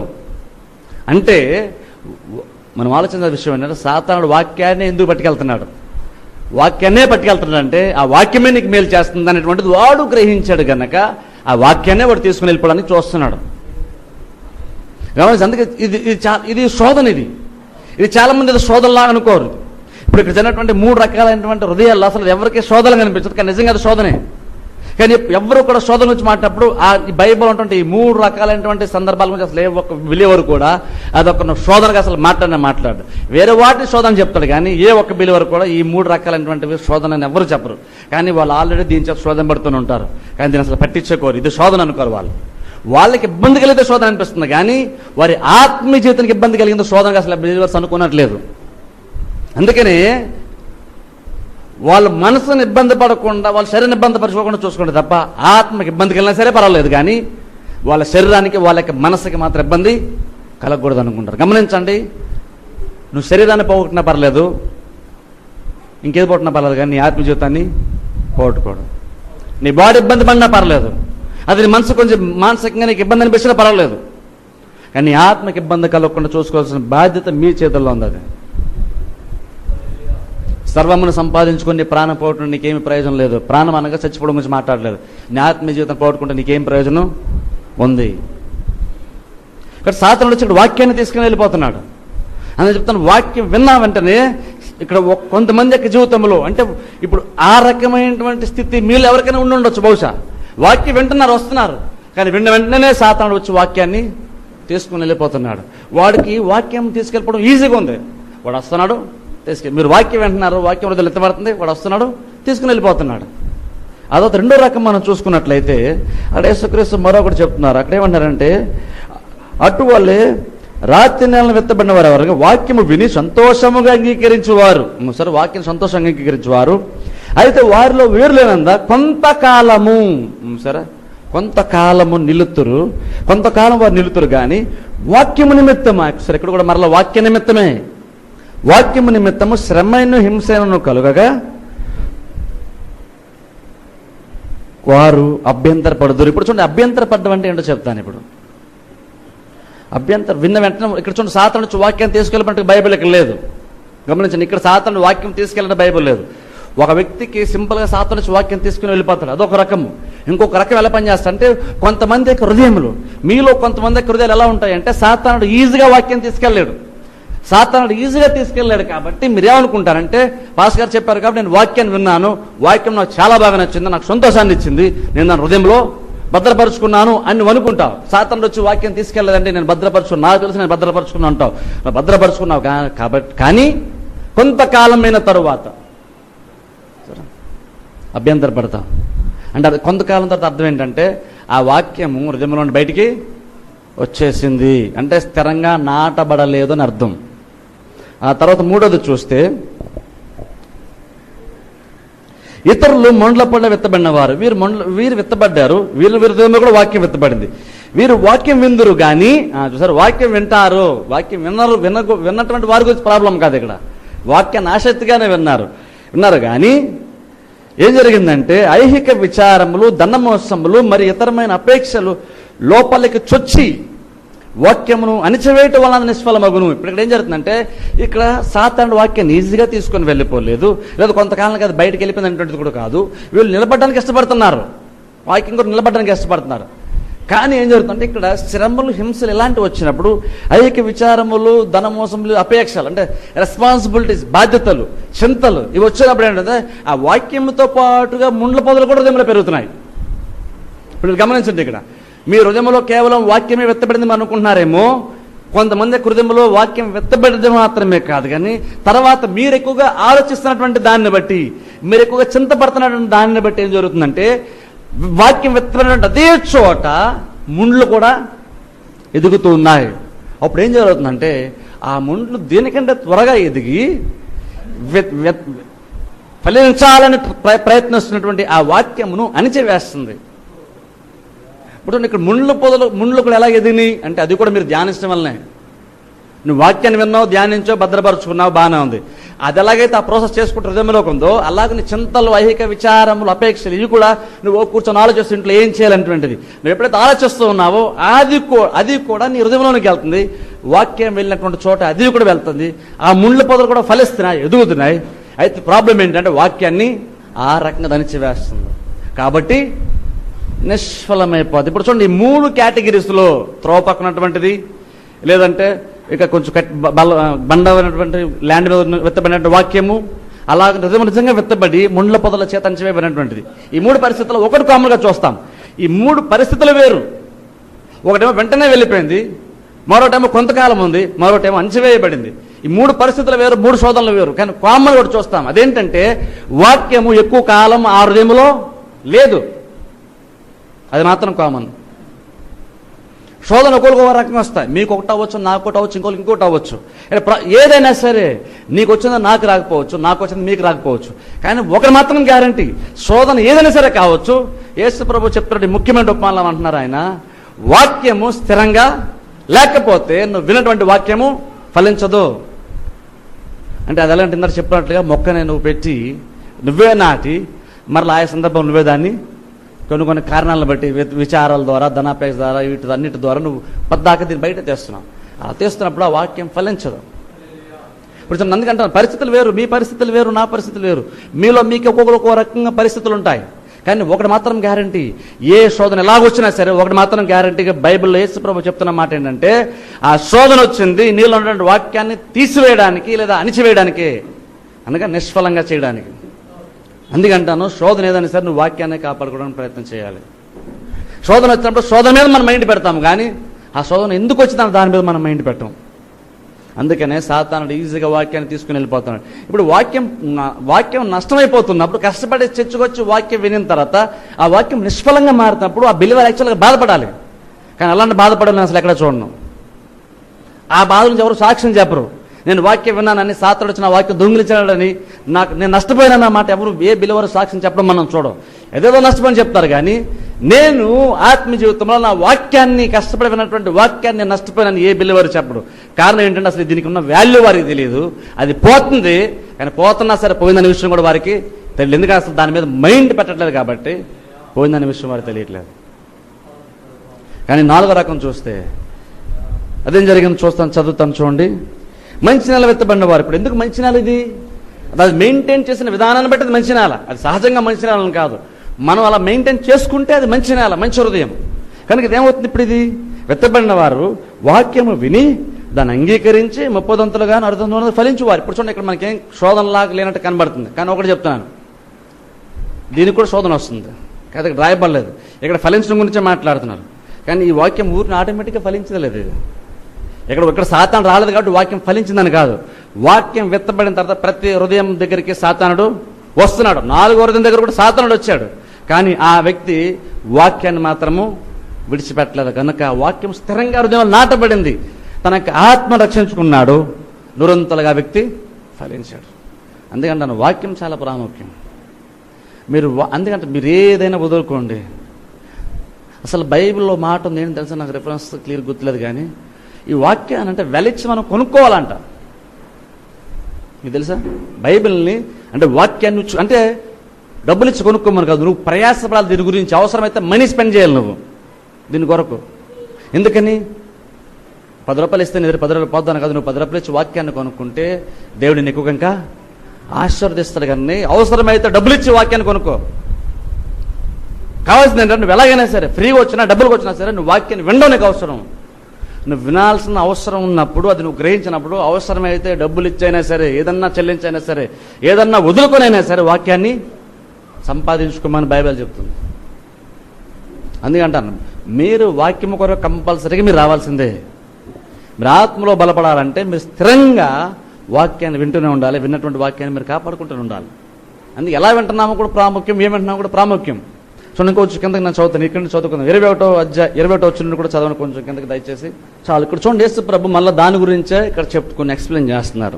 అంటే, మనం ఆలోచించిన విషయం ఏంటంటే, సాతానుడు వాక్యాన్ని ఎందుకు పట్టుకెళ్తున్నాడు? వాక్యాన్నే పట్టుకెళ్తున్నాడు అంటే ఆ వాక్యమే నీకు మేలు చేస్తుంది అనేటువంటిది వాడు గ్రహించాడు గనక ఆ వాక్యాన్నే వాడు తీసుకుని వెళ్ళిపోవడానికి చూస్తున్నాడు. గమనించి, అందుకే ఇది శోధన. ఇది చాలా మంది ఇది శోధనలా అనుకోరు. ఇప్పుడు ఇక్కడ జరిగినటువంటి 3 రకాలైనటువంటి హృదయాల్లో అసలు ఎవరికి శోధన కనిపించదు, కానీ నిజంగా అది శోధనే. కానీ ఎవరు కూడా శోధన గురించి మాట్లాడినప్పుడు ఈ బైబిల్ ఉన్నటువంటి ఈ 3 రకాలైనటువంటి సందర్భాల గురించి అసలు ఏ ఒక్క బిలీవర్ కూడా అదొక శోధనగా అసలు మాట్లాడు. వేరే వాటిని శోధన చెప్తాడు, కానీ ఏ ఒక్క బిలీవర్ కూడా ఈ 3 రకాలైనటువంటి శోధనని ఎవరు చెప్పరు. కానీ వాళ్ళు ఆల్రెడీ దీని చేత శోధన పడుతూనే ఉంటారు. కానీ దీన్ని అసలు పట్టించుకోరు, ఇది శోధన అనుకోరు. వాళ్ళకి ఇబ్బంది కలిగితే శోధన అనిపిస్తుంది, కానీ వారి ఆత్మీయ జీవితానికి ఇబ్బంది కలిగిందో శోధనగా అసలు బిలీవర్స్ అనుకున్నట్లేదు. అందుకనే వాళ్ళ మనసును ఇబ్బంది పడకుండా, వాళ్ళ శరీరాన్ని ఇబ్బంది పరచుకోకుండా చూసుకోండి తప్ప, ఆత్మకి ఇబ్బంది కలిగినా సరే పర్వాలేదు, కానీ వాళ్ళ శరీరానికి, వాళ్ళ యొక్క మనసుకి మాత్రం ఇబ్బంది కలగకూడదు అనుకుంటారు. గమనించండి, నువ్వు శరీరాన్ని పోగొట్టినా పర్లేదు, ఇంకేది పోగొట్టినా పర్లేదు, కానీ నీ ఆత్మ జీవితాన్ని పోగొట్టుకోవడం. నీ బాడీ ఇబ్బంది పడినా పర్లేదు, అది నీ మనసు కొంచెం మానసికంగా నీకు ఇబ్బంది అనిపించినా పర్వాలేదు, కానీ నీ ఆత్మకి ఇబ్బంది కలగకుండా చూసుకోవాల్సిన బాధ్యత మీ చేతుల్లో ఉంది. అది సర్వమును సంపాదించుకుని నీ ప్రాణం పోగొట్టడం నీకేమి ప్రయోజనం లేదు. ప్రాణం అనగా చచ్చిపోవడం గురించి మాట్లాడలేదు. నీ ఆత్మీయ జీవితం పోగొట్టుకుంటే నీకేం ప్రయోజనం ఉంది? ఇక్కడ సాతానుడు వచ్చి ఇక్కడ వాక్యాన్ని తీసుకుని వెళ్ళిపోతున్నాడు. అందుకే చెప్తాను, వాక్యం విన్నా వెంటనే ఇక్కడ కొంతమంది యొక్క జీవితంలో, అంటే ఇప్పుడు ఆ రకమైనటువంటి స్థితి మీలో ఎవరికైనా ఉండి ఉండొచ్చు. బహుశా వాక్యం వింటున్నారు, వస్తున్నారు, కానీ విన్న వెంటనే సాతానుడు వచ్చి వాక్యాన్ని తీసుకుని వెళ్ళిపోతున్నాడు. వాడికి వాక్యం తీసుకెళ్ళిపోవడం ఈజీగా ఉంది. వాడు వస్తున్నాడు, మీరు వాక్యం వింటున్నారు, వాక్యం హృదయంలో ఎత్తబడుతుంది, వాడు వస్తున్నాడు, తీసుకుని వెళ్ళిపోతున్నాడు. అదొక రెండో రకం మనం చూసుకున్నట్లయితే అక్కడ యేసుక్రీస్తు మరొకటి చెప్తున్నారు. అక్కడ ఏమంటారంటే, అటువల్లే రాత్రి నెలను వెత్తబడిన వారు ఎవరు? వాక్యము విని సంతోషముగా అంగీకరించేవారు. సరే, వాక్యం సంతోషంగా అంగీకరించేవారు. అయితే వారిలో వేరులేనందా కొంతకాలము, సరే కొంతకాలము నిలుతురు, కొంతకాలం వారు నిలుతురు, కానీ వాక్యము నిమిత్తమా, సరే ఇక్కడ కూడా మరలా వాక్య నిమిత్తమే, వాక్యము నిమిత్తము శ్రమను హింసను కలుగగా వారు అభ్యంతరపడుదురు. ఇప్పుడు చూడండి, అభ్యంతరపడ్డం అంటే ఏంటో చెప్తాను. ఇప్పుడు విన్న వెంటనే ఇక్కడ చూడండి, సాతానుడు వాక్యాన్ని తీసుకెళ్ళమంటే బైబిల్ ఇక్కడ లేదు. గమనించండి, ఇక్కడ సాతానుడు వాక్యం తీసుకెళ్ళిన బైబిల్ లేదు. ఒక వ్యక్తికి సింపుల్గా సాతానుడు వాక్యం తీసుకుని వెళ్ళిపోతాడు, అదొక రకము. ఇంకొక రకం ఎలా పనిచేస్తా అంటే, కొంతమంది యొక్క హృదయములు, మీలో కొంతమంది యొక్క హృదయాలు ఎలా ఉంటాయంటే, సాతానుడు ఈజీగా వాక్యం తీసుకెళ్ళలేడు. సాతానుడు ఈజీగా తీసుకెళ్ళాడు కాబట్టి మీరేమనుకుంటారంటే, పాస్ గారు చెప్పారు కాబట్టి నేను వాక్యాన్ని విన్నాను, వాక్యం నాకు చాలా బాగా నచ్చింది, నాకు సంతోషాన్ని ఇచ్చింది, నేను దాని హృదయంలో భద్రపరుచుకున్నాను అని అనుకుంటావు. సాతానుడు వచ్చి వాక్యం తీసుకెళ్ళలేదంటే నేను భద్రపరుచుకున్నా, నాకు తెలుసు నేను భద్రపరుచుకున్నా అంటావు. భద్రపరుచుకున్నావు కాబట్టి, కానీ కొంతకాలమైన తరువాత అభ్యంతరపడతాం. అంటే అది కొంతకాలం తర్వాత అర్థం ఏంటంటే, ఆ వాక్యము హృదయంలో బయటికి వచ్చేసింది, అంటే స్థిరంగా నాటబడలేదు అని అర్థం. ఆ తర్వాత మూడోది చూస్తే, ఇతరులు మొండ్ల పళ్ళ విత్తబడిన వారు, వీరు విత్తబడ్డారు, వీరి హృదయంలో కూడా వాక్యం విత్తబడింది. వీరు వాక్యం విందురు కానీ, చూసారు, వాక్యం వింటారు, వాక్యం విన్నటువంటి వారి గురించి ప్రాబ్లం కాదు. ఇక్కడ వాక్యాన్ని ఆసక్తిగానే విన్నారు కానీ ఏం జరిగిందంటే, ఐహిక విచారములు, ధనమోసములు, మరి ఇతరమైన అపేక్షలు లోపలికి చొచ్చి వాక్యమును అణిచివేయటం వలన నిష్ఫలమగును. ఇప్పుడు ఇక్కడ ఏం జరుగుతుందంటే, ఇక్కడ సాతానుడు వాక్యాన్ని ఈజీగా తీసుకొని వెళ్ళిపోలేదు, లేదా కొంతకాలం కాదు బయటకు వెళ్ళిపోయింది అనేటువంటిది కూడా కాదు. వీళ్ళు నిలబడడానికి ఇష్టపడుతున్నారు, వాక్యం కూడా నిలబడడానికి ఇష్టపడుతున్నారు. కానీ ఏం జరుగుతుందంటే, ఇక్కడ శ్రమలు, హింసలు ఇలాంటివి వచ్చినప్పుడు, ఐహిక విచారములు, ధనమోసములు, అపేక్షలు, అంటే రెస్పాన్సిబిలిటీస్, బాధ్యతలు, చింతలు, ఇవి వచ్చినప్పుడు ఏంటంటే, ఆ వాక్యంతో పాటుగా ముండ్ల పొదలు కూడా హృదయంలో పెరుగుతున్నాయి. ఇప్పుడు గమనించండి, ఇక్కడ మీ హృదయంలో కేవలం వాక్యమే వెత్తబడింది అనుకుంటున్నారేమో, కొంతమంది హృదయంలో వాక్యం వెత్తబడింది మాత్రమే కాదు, కానీ తర్వాత మీరు ఎక్కువగా ఆలోచిస్తున్నటువంటి దాన్ని బట్టి, మీరు ఎక్కువగా చింతపడుతున్నటువంటి దాన్ని బట్టి ఏం జరుగుతుందంటే, వాక్యం వెత్తబడినటువంటి అదే చోట ముండ్లు కూడా ఎదుగుతూ ఉన్నాయి. అప్పుడు ఏం జరుగుతుందంటే, ఆ ముండ్లు దేనికంటే త్వరగా ఎదిగి ఫలించాలని ప్రయత్నిస్తున్నటువంటి ఆ వాక్యమును అణిచివేస్తుంది. ఇప్పుడు ఇక్కడ ముండ్లు కూడా ఎలా ఎదిగినాయి అంటే, అది కూడా మీరు ధ్యానించడం వల్లనే. నువ్వు వాక్యాన్ని విన్నావు, ధ్యానించావు, భద్రపరుచుకున్నావు, బాగానే ఉంది. అది ఎలాగైతే ఆ ప్రాసెస్ చేసుకుంటూ హృదయంలోకి ఉందో, అలాగే నీ చింతలు, ఐహిక విచారములు, అపేక్షలు, ఇవి కూడా నువ్వు కూర్చొని ఆలోచిస్తూ ఇంట్లో ఏం చేయాలనేటువంటిది నువ్వు ఎప్పుడైతే ఆలోచిస్తూ ఉన్నావో, అది కూడా నీ హృదయంలోనికి వెళ్తుంది. వాక్యం వెళ్ళినటువంటి చోట అది కూడా వెళ్తుంది. ఆ ముండ్ల పొదలు కూడా ఫలిస్తున్నాయి, ఎదుగుతున్నాయి. అయితే ప్రాబ్లం ఏంటంటే, వాక్యాన్ని ఆ రకంగా దంచివేస్తుంది కాబట్టి నిష్ఫలమైపోద్ది. ఇప్పుడు చూడండి, ఈ 3 కేటగిరీస్లో త్రోవ పక్కనటువంటిది, లేదంటే ఇక కొంచెం బండమైనటువంటి ల్యాండ్ మీద విత్తబడినటువంటి వాక్యము, అలాగే నిజంగా విత్తబడి ముండ్ల పొదల చేత అంచివేయబడినటువంటిది. ఈ 3 పరిస్థితుల్లో ఒకటి కామన్గా చూస్తాం. ఈ 3 పరిస్థితులు వేరు. ఒకటేమో వెంటనే వెళ్ళిపోయింది, మరోటేమో కొంతకాలం ఉంది, మరోటేమో అంచివేయబడింది. ఈ 3 పరిస్థితులు వేరు, 3 శోధనలు వేరు. కానీ కామన్ కూడా చూస్తాం, అదేంటంటే వాక్యము ఎక్కువ కాలం ఆ హృదయంలో లేదు, అది మాత్రం కామన్. శోధన ఒకరికి ఒక రకంగా వస్తాయి. మీకు ఒకటి అవ్వచ్చు, నాకు ఒకటి అవ్వచ్చు, ఇంకోటి అవ్వచ్చు. ఏదైనా సరే, నీకు వచ్చిందో నాకు రాకపోవచ్చు, నాకు వచ్చింది మీకు రాకపోవచ్చు. కానీ ఒకటి మాత్రం గ్యారంటీ, శోధన ఏదైనా సరే కావచ్చు. యేసు ప్రభు చెప్తున్నట్టు ముఖ్యమైన ఉపమానం అంటున్నారు ఆయన, వాక్యము స్థిరంగా లేకపోతే నువ్వు విన్నటువంటి వాక్యము ఫలించదు. అంటే అది ఎలాంటి ఇందాక చెప్పినట్లుగా మొక్కనే నువ్వు పెట్టి నువ్వే నాటి మరలా ఆయా సందర్భం నువ్వే దాన్ని కొన్ని కారణాలను బట్టి విచారాల ద్వారా ధనాపేక్ష ద్వారా వీటి అన్నిటి ద్వారా నువ్వు పద్దాక దీన్ని బయట తెస్తున్నావు. అలా తెస్తున్నప్పుడు ఆ వాక్యం ఫలించదు. ఇప్పుడు అందుకంటే పరిస్థితులు వేరు, మీ పరిస్థితులు వేరు, నా పరిస్థితులు వేరు. మీలో మీకు ఒక్కొక్క రకంగా పరిస్థితులు ఉంటాయి. కానీ ఒకటి మాత్రం గ్యారంటీ, ఏ శోధన ఎలాగొచ్చినా సరే ఒకటి మాత్రం గ్యారంటీగా బైబిల్లో యేసు ప్రభు చెప్తున్న మాట ఏంటంటే, ఆ శోధన వచ్చింది నీలో ఉన్నటువంటి వాక్యాన్ని తీసివేయడానికి లేదా అణిచివేయడానికి, అనగా నిష్ఫలంగా చేయడానికి. అందుకంటాను శోధన ఏదైనా సరే నువ్వు వాక్యాన్ని కాపాడుకోవడానికి ప్రయత్నం చేయాలి. శోధన వచ్చినప్పుడు శోధన మీద మనం మైండ్ పెడతాము, కానీ ఆ శోధన ఎందుకు వచ్చిందో దాని మీద మనం మైండ్ పెట్టాం. అందుకనే సాతానుడు ఈజీగా వాక్యాన్ని తీసుకుని వెళ్ళిపోతున్నాడు. ఇప్పుడు వాక్యం నష్టమైపోతున్నప్పుడు కష్టపడి చర్చకొచ్చి వాక్యం వినిన తర్వాత ఆ వాక్యం నిష్ఫలంగా మారుతున్నప్పుడు ఆ బిలీవర్ యాక్చువల్గా బాధపడాలి. కానీ అలాంటి బాధపడాలని అసలు ఎక్కడ చూడను. ఆ బాధ నుంచి ఎవరు సాక్ష్యం చెప్పరు. నేను వాక్యం విన్నానని, సాతానుడు వచ్చిన వాక్యం దొంగిలించాడని, నేను నష్టపోయినా మాట ఎవరు ఏ బిలీవర్ సాక్ష్యం చెప్పడం మనం చూడం. ఏదేదో నష్టపోయి చెప్తారు, కానీ నేను ఆత్మీయ జీవితంలో నా వాక్యాన్ని కష్టపడి విన్నటువంటి వాక్యాన్ని నేను నష్టపోయానని ఏ బిలీవర్ చెప్పడు. కారణం ఏంటంటే అసలు దీనికి ఉన్న వాల్యూ వారికి తెలియదు. అది పోతుంది, కానీ పోతున్నా సరే పోయిందనే విషయం కూడా వారికి తెలియదు. ఎందుకంటే అసలు దాని మీద మైండ్ పెట్టట్లేదు కాబట్టి పోయిందనే విషయం వారికి తెలియట్లేదు. కానీ 4వ రకం చూస్తే అదేం జరిగింది చదువుతాను చూడండి. మంచి నెల విత్తబడిన వారు. ఇప్పుడు ఎందుకు మంచి నెల ఇది? అది మెయింటైన్ చేసిన విధానాన్ని బట్టి అది మంచి నెల. అది సహజంగా మంచి నెలని కాదు, మనం అలా మెయింటైన్ చేసుకుంటే అది మంచి నెల, మంచి హృదయం. కనుక ఇదేమవుతుంది? ఇప్పుడు ఇది విత్తబడిన వారు వాక్యము విని దాన్ని అంగీకరించి 30 60 ఫలించువారు. ఇప్పుడు చూడండి, ఇక్కడ మనకేం శోధనలాగా లేనట్టు కనబడుతుంది, కానీ ఒకటి చెప్తున్నాను, దీనికి కూడా శోధన వస్తుంది. కాదు, ఇక్కడ రాయబడలేదు. ఇక్కడ ఫలించడం గురించే మాట్లాడుతున్నారు. కానీ ఈ వాక్యం ఊరిని ఆటోమేటిక్గా ఫలించలేదు. ఇక్కడ సాతానుడు రాలేదు కాబట్టి వాక్యం ఫలించిందని కాదు. వాక్యం విత్తబడిన తర్వాత ప్రతి హృదయం దగ్గరికి సాతానుడు వస్తున్నాడు. 4వ హృదయం దగ్గర కూడా సాతానుడు వచ్చాడు. కానీ ఆ వ్యక్తి వాక్యాన్ని మాత్రము విడిచిపెట్టలేదు. కనుక వాక్యం స్థిరంగా హృదయంలో నాటబడింది. తనకు ఆత్మ రక్షించుకున్నాడు. నిరంతరంగా వ్యక్తి ఫలించాడు. అందుకంటే వాక్యం చాలా ప్రాముఖ్యం. అందుకంటే మీరు ఏదైనా వదులుకోండి. అసలు బైబిల్లో మాట ఉంది, ఏంటి తెలుసా? నాకు రిఫరెన్స్ క్లియర్ గుర్తులేదు, కానీ ఈ వాక్యాన్ని అంటే వెలిచ్చి మనం కొనుక్కోవాలంట. మీకు తెలుసా? బైబిల్ని అంటే వాక్యాన్ని అంటే డబ్బులు ఇచ్చి కొనుక్కోమని కాదు, నువ్వు ప్రయాసపడాలి దీని గురించి. అవసరమైతే మనీ స్పెండ్ చేయాలి నువ్వు దీని కొరకు. ఎందుకని? 10 రూపాయలు ఇస్తే నేను 10 రూపాయలు పోతాను కాదు. నువ్వు 10 రూపాయలు ఇచ్చి వాక్యాన్ని కొనుక్కుంటే దేవుడు నీకు ఇంకా ఆశీర్వదిస్తాడు. కానీ అవసరమైతే డబ్బులు ఇచ్చి వాక్యాన్ని కొనుక్కో. కావాల్సింది ఏంటంటే నువ్వు ఎలాగైనా సరే ఫ్రీగా వచ్చినా డబ్బులకు వచ్చినా సరే నువ్వు వాక్యాన్ని వినడం నీకు అవసరం. నువ్వు వినాల్సిన అవసరం ఉన్నప్పుడు, అది నువ్వు గ్రహించినప్పుడు, అవసరమైతే డబ్బులు ఇచ్చైనా సరే, ఏదన్నా చెల్లించైనా సరే, ఏదన్నా వదులుకొనైనా సరే వాక్యాన్ని సంపాదించుకోమని బైబిల్ చెప్తుంది. అందుకంటాను, మీరు వాక్యము కొరకు కంపల్సరీగా మీరు రావాల్సిందే. మీరు ఆత్మలో బలపడాలంటే మీరు స్థిరంగా వాక్యాన్ని వింటూనే ఉండాలి. విన్నటువంటి వాక్యాన్ని మీరు కాపాడుకుంటూనే ఉండాలి. అందుకే ఎలా వింటున్నామో కూడా ప్రాముఖ్యం, ఏం వింటున్నామో కూడా ప్రాముఖ్యం. సో ఇంకొంచెం కిందకి నేను చదువుతాను, ఇక్కడ నుంచి చదువుకుందాం. 21వ వచనం కూడా చదవను, కొంచెం కిందకి దయచేసి. చాలు. ఇక్కడ చూడండి, యేసు ప్రభు మళ్ళీ దాని గురించే ఇక్కడ చెప్పుకొని ఎక్స్ప్లెయిన్ చేస్తున్నారు.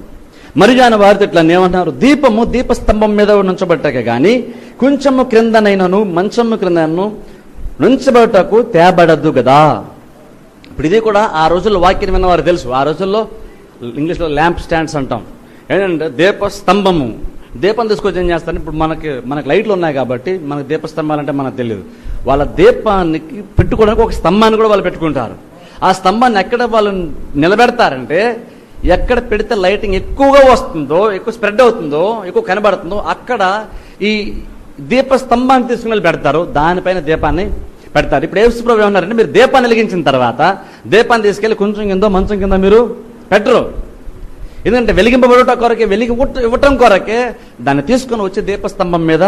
మరియు ఆయన వారితో ఇట్లా ఏమంటున్నారు? దీపము దీపస్తంభం మీద నుంచబట్టక కానీ కొంచెము క్రిందనైనను మంచము క్రిందను నుంచబట్టకు తేబడద్దు కదా. ఇప్పుడు ఇది కూడా ఆ రోజుల్లో వాక్యం విన్నవారు తెలుసు. ఆ రోజుల్లో ఇంగ్లీష్లో ల్యాంప్ స్టాండ్స్ అంటాం. ఏంటంటే దీపస్తంభము. దీపం తీసుకొచ్చి ఏం చేస్తారు? ఇప్పుడు మనకి లైట్లు ఉన్నాయి కాబట్టి మనకు దీపస్తంభాలు అంటే మనకు తెలియదు. వాళ్ళ దీపానికి పెట్టుకోవడానికి ఒక స్తంభాన్ని కూడా వాళ్ళు పెట్టుకుంటారు. ఆ స్తంభాన్ని ఎక్కడ వాళ్ళు నిలబెడతారంటే, ఎక్కడ పెడితే లైటింగ్ ఎక్కువగా వస్తుందో, ఎక్కువ స్ప్రెడ్ అవుతుందో, ఎక్కువ కనబడుతుందో అక్కడ ఈ దీపస్తంభాన్ని తీసుకుని వెళ్ళి పెడతారు. దానిపైన దీపాన్ని పెడతారు. ఇప్పుడు యేసు ప్రభువు ఏమన్నారంటే, మీరు దీపాన్ని వెలిగించిన తర్వాత దీపాన్ని తీసుకెళ్లి కొంచెం కింద మంచం కింద మీరు పెట్టరు. ఎందుకంటే వెలిగింపబడట కొరకే, ఇవ్వటం కొరకే దాన్ని తీసుకొని వచ్చి దీపస్తంభం మీద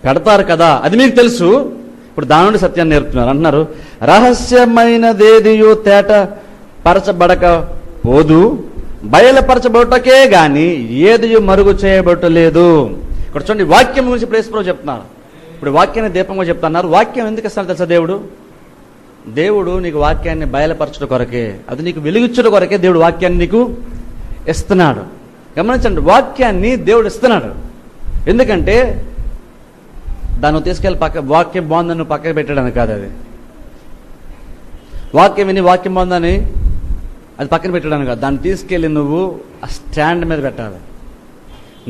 పెడతారు కదా. అది మీకు తెలుసు. ఇప్పుడు దాని నుండి సత్యాన్ని నేర్పుతున్నారు. అంటున్నారు, రహస్యమైనదేదియో తేట పరచబడక పోదు, బయలుపరచబడటకే గాని ఏదియో మరుగు చేయబడలేదు. ఇక్కడ చూడండి, వాక్యం గురించి ఇప్పుడు యేసు ప్రభువు చెప్తున్నారు. ఇప్పుడు వాక్యాన్ని దీపంగా చెప్తున్నారు. వాక్యం ఎందుకు ఇస్తాడు తెలుసా? దేవుడు నీకు వాక్యాన్ని బయలుపరచడం కొరకే, అది నీకు వెలుగుచ్చడం కొరకే దేవుడు వాక్యాన్ని నీకు ఇస్తున్నాడు. గమనించండి, వాక్యాన్ని దేవుడు ఇస్తున్నాడు. ఎందుకంటే దాన్ని తీసుకెళ్ళి వాక్యం బాగుందని నువ్వు పక్కన పెట్టడానికి కాదు. అది వాక్యం విని వాక్యం బాగుందని అది పక్కన పెట్టడానికి కాదు. దాన్ని తీసుకెళ్ళి నువ్వు ఆ స్టాండ్ మీద పెట్టాలి.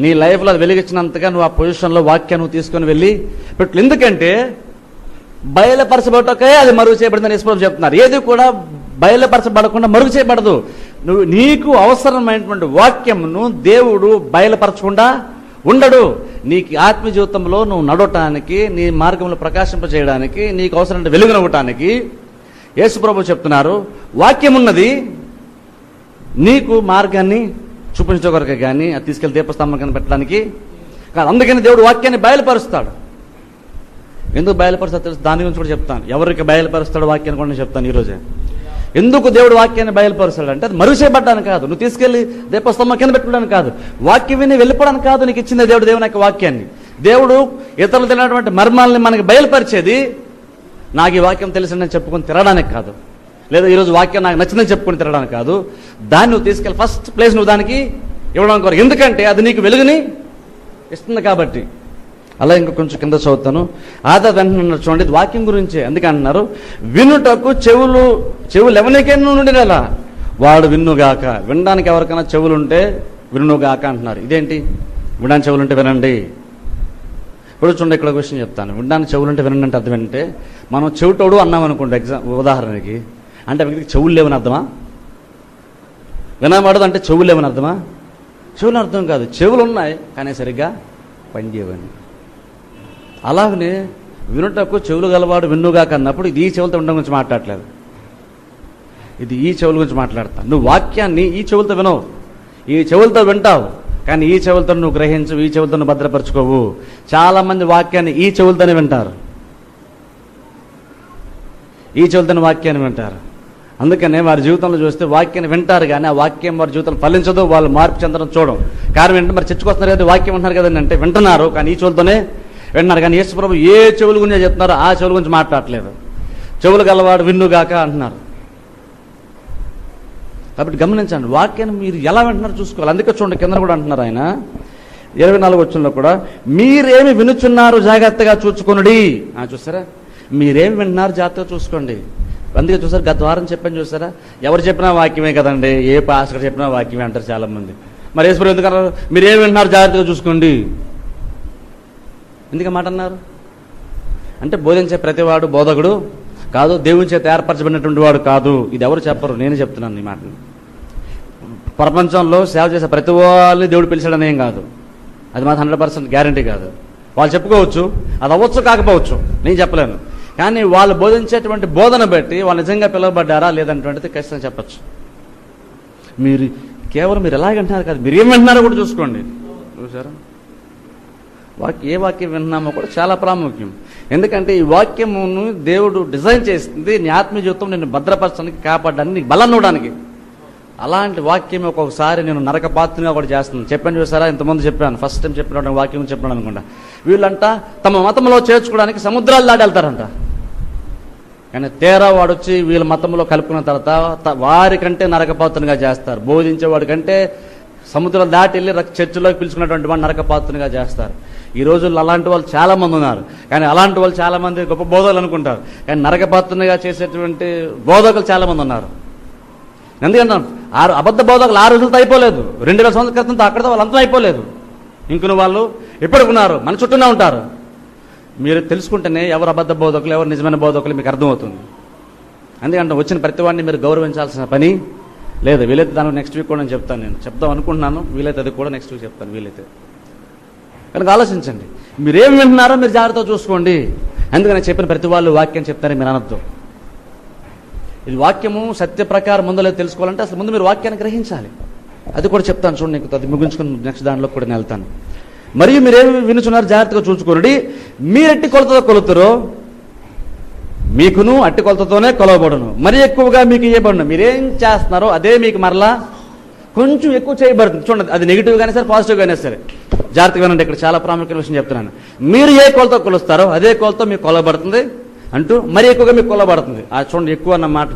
నీ లైఫ్లో అది వెలిగించినంతగా నువ్వు ఆ పొజిషన్లో వాక్యాన్ని నువ్వు తీసుకొని వెళ్ళి పెట్టు. ఎందుకంటే బయలుపరచబడటకే అది మరుగు చేయబడిందని యేసుప్రభు చెప్తున్నారు. ఏది కూడా బయలుపరచబడకుండా మరుగు చేయబడదు. నువ్వు నీకు అవసరమైనటువంటి వాక్యమును దేవుడు బయలుపరచకుండా ఉండడు. నీకు ఆత్మీయ జీవితంలో నువ్వు నడవటానికి, నీ మార్గంలో ప్రకాశింపజేయడానికి, నీకు అవసరమైన వెలుగునవ్వటానికి యేసుప్రభు చెప్తున్నారు. వాక్యం ఉన్నది నీకు మార్గాన్ని చూపించే కొరకే కానీ అది తీసుకెళ్లి దీపస్తంభం కింద పెట్టడానికి కాదు. అందుకని దేవుడు వాక్యాన్ని బయలుపరుస్తాడు. ఎందుకు బయలుపరుస్తాడో తెలుసు, దాని గురించి కూడా చెప్తాను. ఎవరికి బయలుపరుస్తాడు వాక్యాన్ని కూడా నేను చెప్తాను ఈరోజే. ఎందుకు దేవుడు వాక్యాన్ని బయలుపరుస్తాడు అంటే అది మరుగు చేయబడ్డానికి కాదు, నువ్వు తీసుకెళ్లి దీపస్తంభం కింద పెట్టుకోవడానికి కాదు, వాక్యం విని వెళ్ళిపోవడానికి కాదు. నీకు ఇచ్చింది దేవుడు దేవుని యొక్క వాక్యాన్ని. దేవుడు ఇతరులు తినటువంటి మర్మాలని మనకి బయలుపరిచేది నాకు ఈ వాక్యం తెలిసిందని చెప్పుకొని తిరగడానికి కాదు, లేదా ఈరోజు వాక్యం నాకు నచ్చిందని చెప్పుకొని తిరగడానికి కాదు. దాన్ని నువ్వు తీసుకెళ్ళి ఫస్ట్ ప్లేస్ నువ్వు దానికి ఇవ్వడానికి కోరు. ఎందుకంటే అది నీకు వెలుగుని ఇస్తుంది కాబట్టి. అలా ఇంకా కొంచెం కింద చదువుతాను. వెంటనే చూడండి, ఇది వాక్యం గురించే. అందుకే అంటున్నారు, వినుటకు చెవులు ఎవరికైనా నుండినలా వాడు విన్నుగాక. వినడానికి ఎవరికైనా చెవులుంటే వినుగాక అంటున్నారు. ఇదేంటి వినడానికి చెవులుంటే వినండి. ఇప్పుడు చూడండి, ఇక్కడ ఒక విషయం చెప్తాను. వినడానికి చెవులుంటే వినండి అంటే అర్థం ఏంటంటే, మనం చెవిటోడు అన్నాం అనుకోండి ఉదాహరణకి, అంటే వ్యక్తికి చెవులు లేవని అర్థమా? వినబడదు అంటే చెవులు లేవని అర్థమా? చెవులు అర్థం కాదు, చెవులు ఉన్నాయి కానీ సరిగ్గా పనిచేయవని. అలాగనే వినుటకు చెవులు గలవాడు విన్నుగాక అన్నప్పుడు ఇది ఈ చెవులతో ఉండడం గురించి మాట్లాడలేదు, ఇది ఈ చెవుల గురించి మాట్లాడతా. నువ్వు వాక్యాన్ని ఈ చెవులతో వినవు, ఈ చెవులతో వింటావు, కానీ ఈ చెవులతో నువ్వు గ్రహించవు, ఈ చెవులతో నువ్వు భద్రపరచుకోవు. చాలా మంది వాక్యాన్ని ఈ చెవులతోనే వింటారు, ఈ చెవులతోనే వాక్యాన్ని వింటారు. అందుకనే వారి జీవితంలో చూస్తే వాక్యాన్ని వింటారు కానీ ఆ వాక్యం వారి జీవితంలో ఫలించదు, వాళ్ళు మార్పు చెందడం చూడం. కారణం ఏంటంటే మరి చర్చకు వస్తున్నారు కదా, వాక్యం వింటున్నారు కదండి అంటే వింటున్నారు, కానీ ఈ చెవులతోనే వింటున్నారు. కానీ యేసుప్రభు ఏ చెవుల గురించి చెప్తున్నారో ఆ చెవుల గురించి మాట్లాడట్లేదు. చెవులు గలవాడు విన్నుగాక అంటున్నారు. కాబట్టి గమనించండి, వాక్యాన్ని మీరు ఎలా వింటున్నారో చూసుకోవాలి. అందుకే చూడండి, కింద కూడా అంటున్నారు ఆయన 24 వచనంలో కూడా, మీరేమి వినుచున్నారు జాగ్రత్తగా చూసుకొనుడి. చూసారా, మీరేమి వింటున్నారు జాగ్రత్తగా చూసుకోండి. అందుకే చూసారు, గత వారం చెప్పాను చూసారా, ఎవరు చెప్పినా వాక్యమే కదండి, ఏ పాస్టర్ చెప్పినా వాక్యమే అంటారు చాలా మంది. మరి యేసుప్రభు ఎందుకన్నారు మీరేమి వింటున్నారు జాగ్రత్తగా చూసుకోండి? ఎందుకు మాట అన్నారు అంటే, బోధించే ప్రతివాడు బోధకుడు కాదు, దేవుని చేత ఏర్పరచబడినటువంటి వాడు కాదు. ఇది ఎవరు చెప్పరు, నేనే చెప్తున్నాను ఈ మాటని. ప్రపంచంలో సేవ చేసే ప్రతి వాళ్ళని దేవుడు పిలిచాడని ఏం కాదు, అది మాత్రం 100% గ్యారంటీ కాదు. వాళ్ళు చెప్పుకోవచ్చు, అది అవ్వచ్చు కాకపోవచ్చు, నేను చెప్పలేను. కానీ వాళ్ళు బోధించేటువంటి బోధన బట్టి వాళ్ళు నిజంగా పిలువబడ్డారా లేదంటువంటిది ఖచ్చితంగా చెప్పచ్చు. మీరు కేవలం మీరు ఎలాగంటున్నారు కాదు, మీరు ఏం వింటున్నారో కూడా చూసుకోండి. చూసారా, ఏ వాక్యం విన్నామో కూడా చాలా ప్రాముఖ్యం. ఎందుకంటే ఈ వాక్యమును దేవుడు డిజైన్ చేసింది నీ ఆత్మీయ జీవితం నిన్ను భద్రపరచడానికి, కాపాడడానికి, నీకు బలం ఇవ్వడానికి. అలాంటి వాక్యం ఒక్కొక్కసారి నేను నరకపాత్రగా కూడా చేస్తున్నాను. చెప్పాను చూసారా, ఇంతమంది చెప్పాను, ఫస్ట్ టైం చెప్పిన వాక్యం చెప్పినాను అనుకుంటా. వీళ్ళంట తమ మతంలో చేర్చుకోవడానికి సముద్రాలు దాటి వెళ్తారంట. కానీ తేరా వాడొచ్చి వీళ్ళ మతంలో కలుపుకున్న తర్వాత వారికంటే నరకపాత్రగా చేస్తారు. బోధించేవాడి కంటే సముద్రం దాటి వెళ్ళి చర్చిలోకి పిలుచుకున్నటువంటి వాడు నరకపాత్రగా చేస్తారు. ఈ రోజుల్లో అలాంటి వాళ్ళు చాలా మంది ఉన్నారు. కానీ అలాంటి వాళ్ళు చాలా మంది గొప్ప బోధకులు అనుకుంటారు, కానీ నరకపాత్రగా చేసేటువంటి బోధకులు చాలా మంది ఉన్నారు. ఎందుకంటాం, అబద్ధ బోధకులు 6 రోజులతో అయిపోలేదు, 2000 సంవత్సరాల క్రితంతో అక్కడితో వాళ్ళు అంతం అయిపోలేదు. ఇంకొన వాళ్ళు ఎప్పటికున్నారు, మన చుట్టూనే ఉంటారు. మీరు తెలుసుకుంటేనే ఎవరు అబద్ధ బోధకులు, ఎవరు నిజమైన బోధకులు మీకు అర్థమవుతుంది. ఎందుకంటే వచ్చిన ప్రతి వాడిని మీరు గౌరవించాల్సిన పని లేదు. వీలైతే దానికి నెక్స్ట్ వీక్ కూడా నేను చెప్తాను, నేను చెప్దాం అనుకుంటున్నాను. వీలైతే అది కూడా నెక్స్ట్ వీక్ చెప్తాను వీలైతే. కనుక ఆలోచించండి, మీరేం వింటున్నారో మీరు జాగ్రత్తగా చూసుకోండి. అందుకని చెప్పిన ప్రతి వాళ్ళు వాక్యం చెప్తారని మీరు అనొద్దు. ఇది వాక్యము సత్య ప్రకారం ముందు లేదు తెలుసుకోవాలంటే అసలు ముందు మీరు వాక్యాన్ని గ్రహించాలి. అది కూడా చెప్తాను చూడండి, అది ముగించుకుని నెక్స్ట్ దాంట్లో కూడా నేను వెళ్తాను. మరియు మీరేమి వినుచున్నారు జాగ్రత్తగా చూసుకోండి. మీరెట్టి కొలతతో కొలుతురో మీకును అట్టి కొలతతోనే కొలవబడును, మరి ఎక్కువగా మీకు ఇవ్వబడును. మీరేం చేస్తున్నారో అదే మీకు మరలా కొంచెం ఎక్కువ చేయబడుతుంది. చూడండి, అది నెగిటివ్ గానే సరే పాజిటివ్ గానే సరే జాగ్రత్తగా వినండి. ఇక్కడ చాలా ప్రాముఖ్యమైన విషయం చెప్తున్నాను. మీరు ఏ కొలతో కొలుస్తారో అదే కొలతో మీకు కొలబడుతుంది అంటూ మరి ఎక్కువగా మీకు కొలబడుతుంది. చూడండి, ఎక్కువ అన్న మాట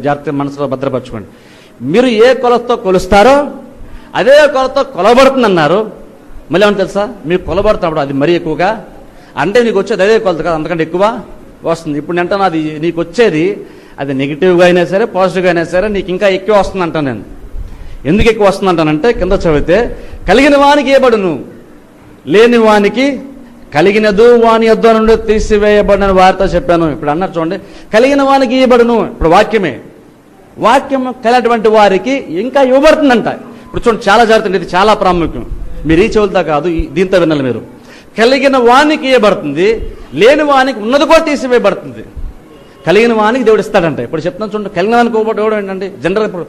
జాగ్రత్తగా మనసులో భద్రపరచుకోండి. మీరు ఏ కొలతో కొలుస్తారో అదే కొలతో కొలబడుతుంది అన్నారు. మళ్ళీ ఏమన్నా తెలుసా, మీకు కొలబడుతున్నప్పుడు అది మరీ ఎక్కువగా అంటే నీకు వచ్చేది అదే కొలత కాదు, అంతకంటే ఎక్కువ వస్తుంది. ఇప్పుడు నేను అంటాను, అది నీకు వచ్చేది అది నెగిటివ్గా అయినా సరే పాజిటివ్గా అయినా సరే నీకు ఇంకా ఎక్కువ వస్తుంది అంటాను నేను. ఎందుకు ఎక్కువ వస్తుందంటానంటే కింద చదివితే కలిగిన వానికి ఇవ్వబడును, లేని వానికి కలిగినదు వాని యొద్ద నుండి తీసివేయబడిన వారితో చెప్పాను. ఇప్పుడు అన్నారు చూడండి, కలిగిన వానికి ఇవ్వబడును. ఇప్పుడు వాక్యం కలిగినటువంటి వారికి ఇంకా ఇవ్వబడుతుందంట. ఇప్పుడు చూడండి, చాలా జాగ్రత్త, ఇది చాలా ప్రాముఖ్యం. మీరు ఈ చెవులతో కాదు, దీంతో వినాలి మీరు. కలిగిన వానికి ఇవ్వబడుతుంది, లేని వానికి ఉన్నది కూడా తీసివేయబడుతుంది. కలిగిన వానికి దేవుడు ఇస్తాడంట. ఇప్పుడు చెప్తున్నాను చూడండి, కలిగిన వానికి ఇవ్వడం ఏంటంటే జనరల్ ఇప్పుడు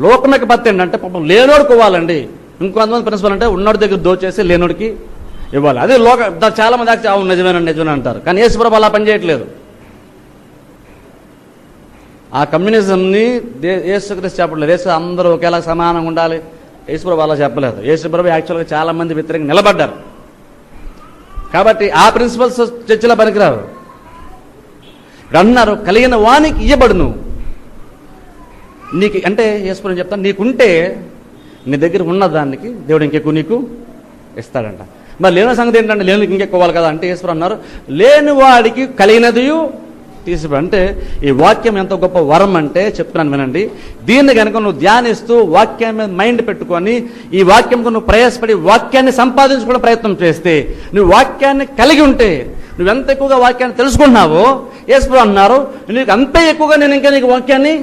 లోకమిక పత్తి ఏంటంటే పాపం లేనోడికి ఇవ్వాలండి. ఇంకొంతమంది ప్రిన్సిపల్ అంటే ఉన్నోడి దగ్గర దోచేసి లేనోడికి ఇవ్వాలి. అదే చాలా మంది అవును నిజమేనండి అంటారు. కానీ యేసుప్రభు అలా పనిచేయట్లేదు. ఆ కమ్యూనిజంని యేసుక్రీస్తు చెప్పలేదు. యేసు అందరూ ఒకేలా సమానంగా ఉండాలి, యేసుప్రభు అలా చెప్పలేదు. యేసుప్రభు యాక్చువల్గా చాలా మంది వ్యతిరేకంగా నిలబడ్డారు. కాబట్టి ఆ ప్రిన్సిపల్స్ చర్చలో పనికిరావు. అన్నారు కలిగిన వానికి ఇయ్యబడును. నీకు అంటే యేసుప్రభు చెప్తాను, నీకుంటే నీ దగ్గర ఉన్నదానికి దేవుడు ఇంకెక్కువ నీకు ఇస్తాడంట. మరి లేని సంగతి ఏంటంటే లేనికి ఇంకెక్కువాలి కదా అంటే యేసుప్రభు అన్నారు లేని వాడికి కలిగినది తీసిపో. అంటే ఈ వాక్యం ఎంత గొప్ప వరం అంటే చెప్తున్నాను వినండి. దీన్ని కనుక నువ్వు ధ్యానిస్తూ వాక్యం మీద మైండ్ పెట్టుకొని ఈ వాక్యంకు నువ్వు ప్రయాసపడి వాక్యాన్ని సంపాదించుకునే ప్రయత్నం చేస్తే, నువ్వు వాక్యాన్ని కలిగి ఉంటే, నువ్వెంత ఎక్కువగా వాక్యాన్ని తెలుసుకున్నావో యేసుప్రభు అన్నారు నీకు అంతే ఎక్కువగా నేను ఇంకా నీకు వాక్యాన్ని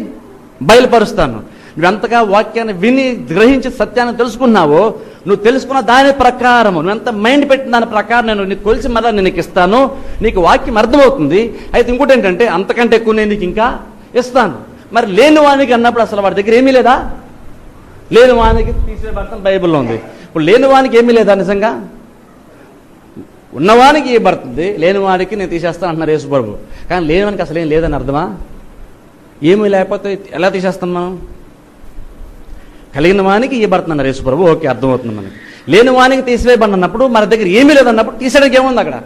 బయలుపరుస్తాను. నువ్వెంతగా వాక్యాన్ని విని గ్రహించి సత్యాన్ని తెలుసుకున్నావో, నువ్వు తెలుసుకున్న దాని ప్రకారము నువ్వెంత మైండ్ పెట్టిన దాని ప్రకారం నేను నీకు కొలిసి మళ్ళీ నేను నీకు ఇస్తాను. నీకు వాక్యం అర్థమవుతుంది. అయితే ఇంకోటి ఏంటంటే అంతకంటే ఎక్కువ నేను నీకు ఇంకా ఇస్తాను. మరి లేని వానికి అన్నప్పుడు అసలు వాడి దగ్గర ఏమీ లేదా? లేని వానికి తీసేయబడతాను బైబిల్లో ఉంది. ఇప్పుడు లేని వానికి ఏమీ లేదా? నిజంగా ఉన్నవానికి ఇవ్వబడుతుంది, లేని వాడికి నేను తీసేస్తాను అంటున్నారు యేసుప్రభు. కానీ లేని వానికి అసలు ఏం లేదని అర్థమా? ఏమీ లేకపోతే ఎలా తీసేస్తాం మనం? కలిగిన వానికి ఇవ్వబడుతున్నారు యేసుప్రభు, ఓకే అర్థమవుతుంది మనకి. లేని వానికి తీసివేయబడినప్పుడు మన దగ్గర ఏమీ లేదన్నప్పుడు తీసేయడానికి ఏముంది అక్కడ?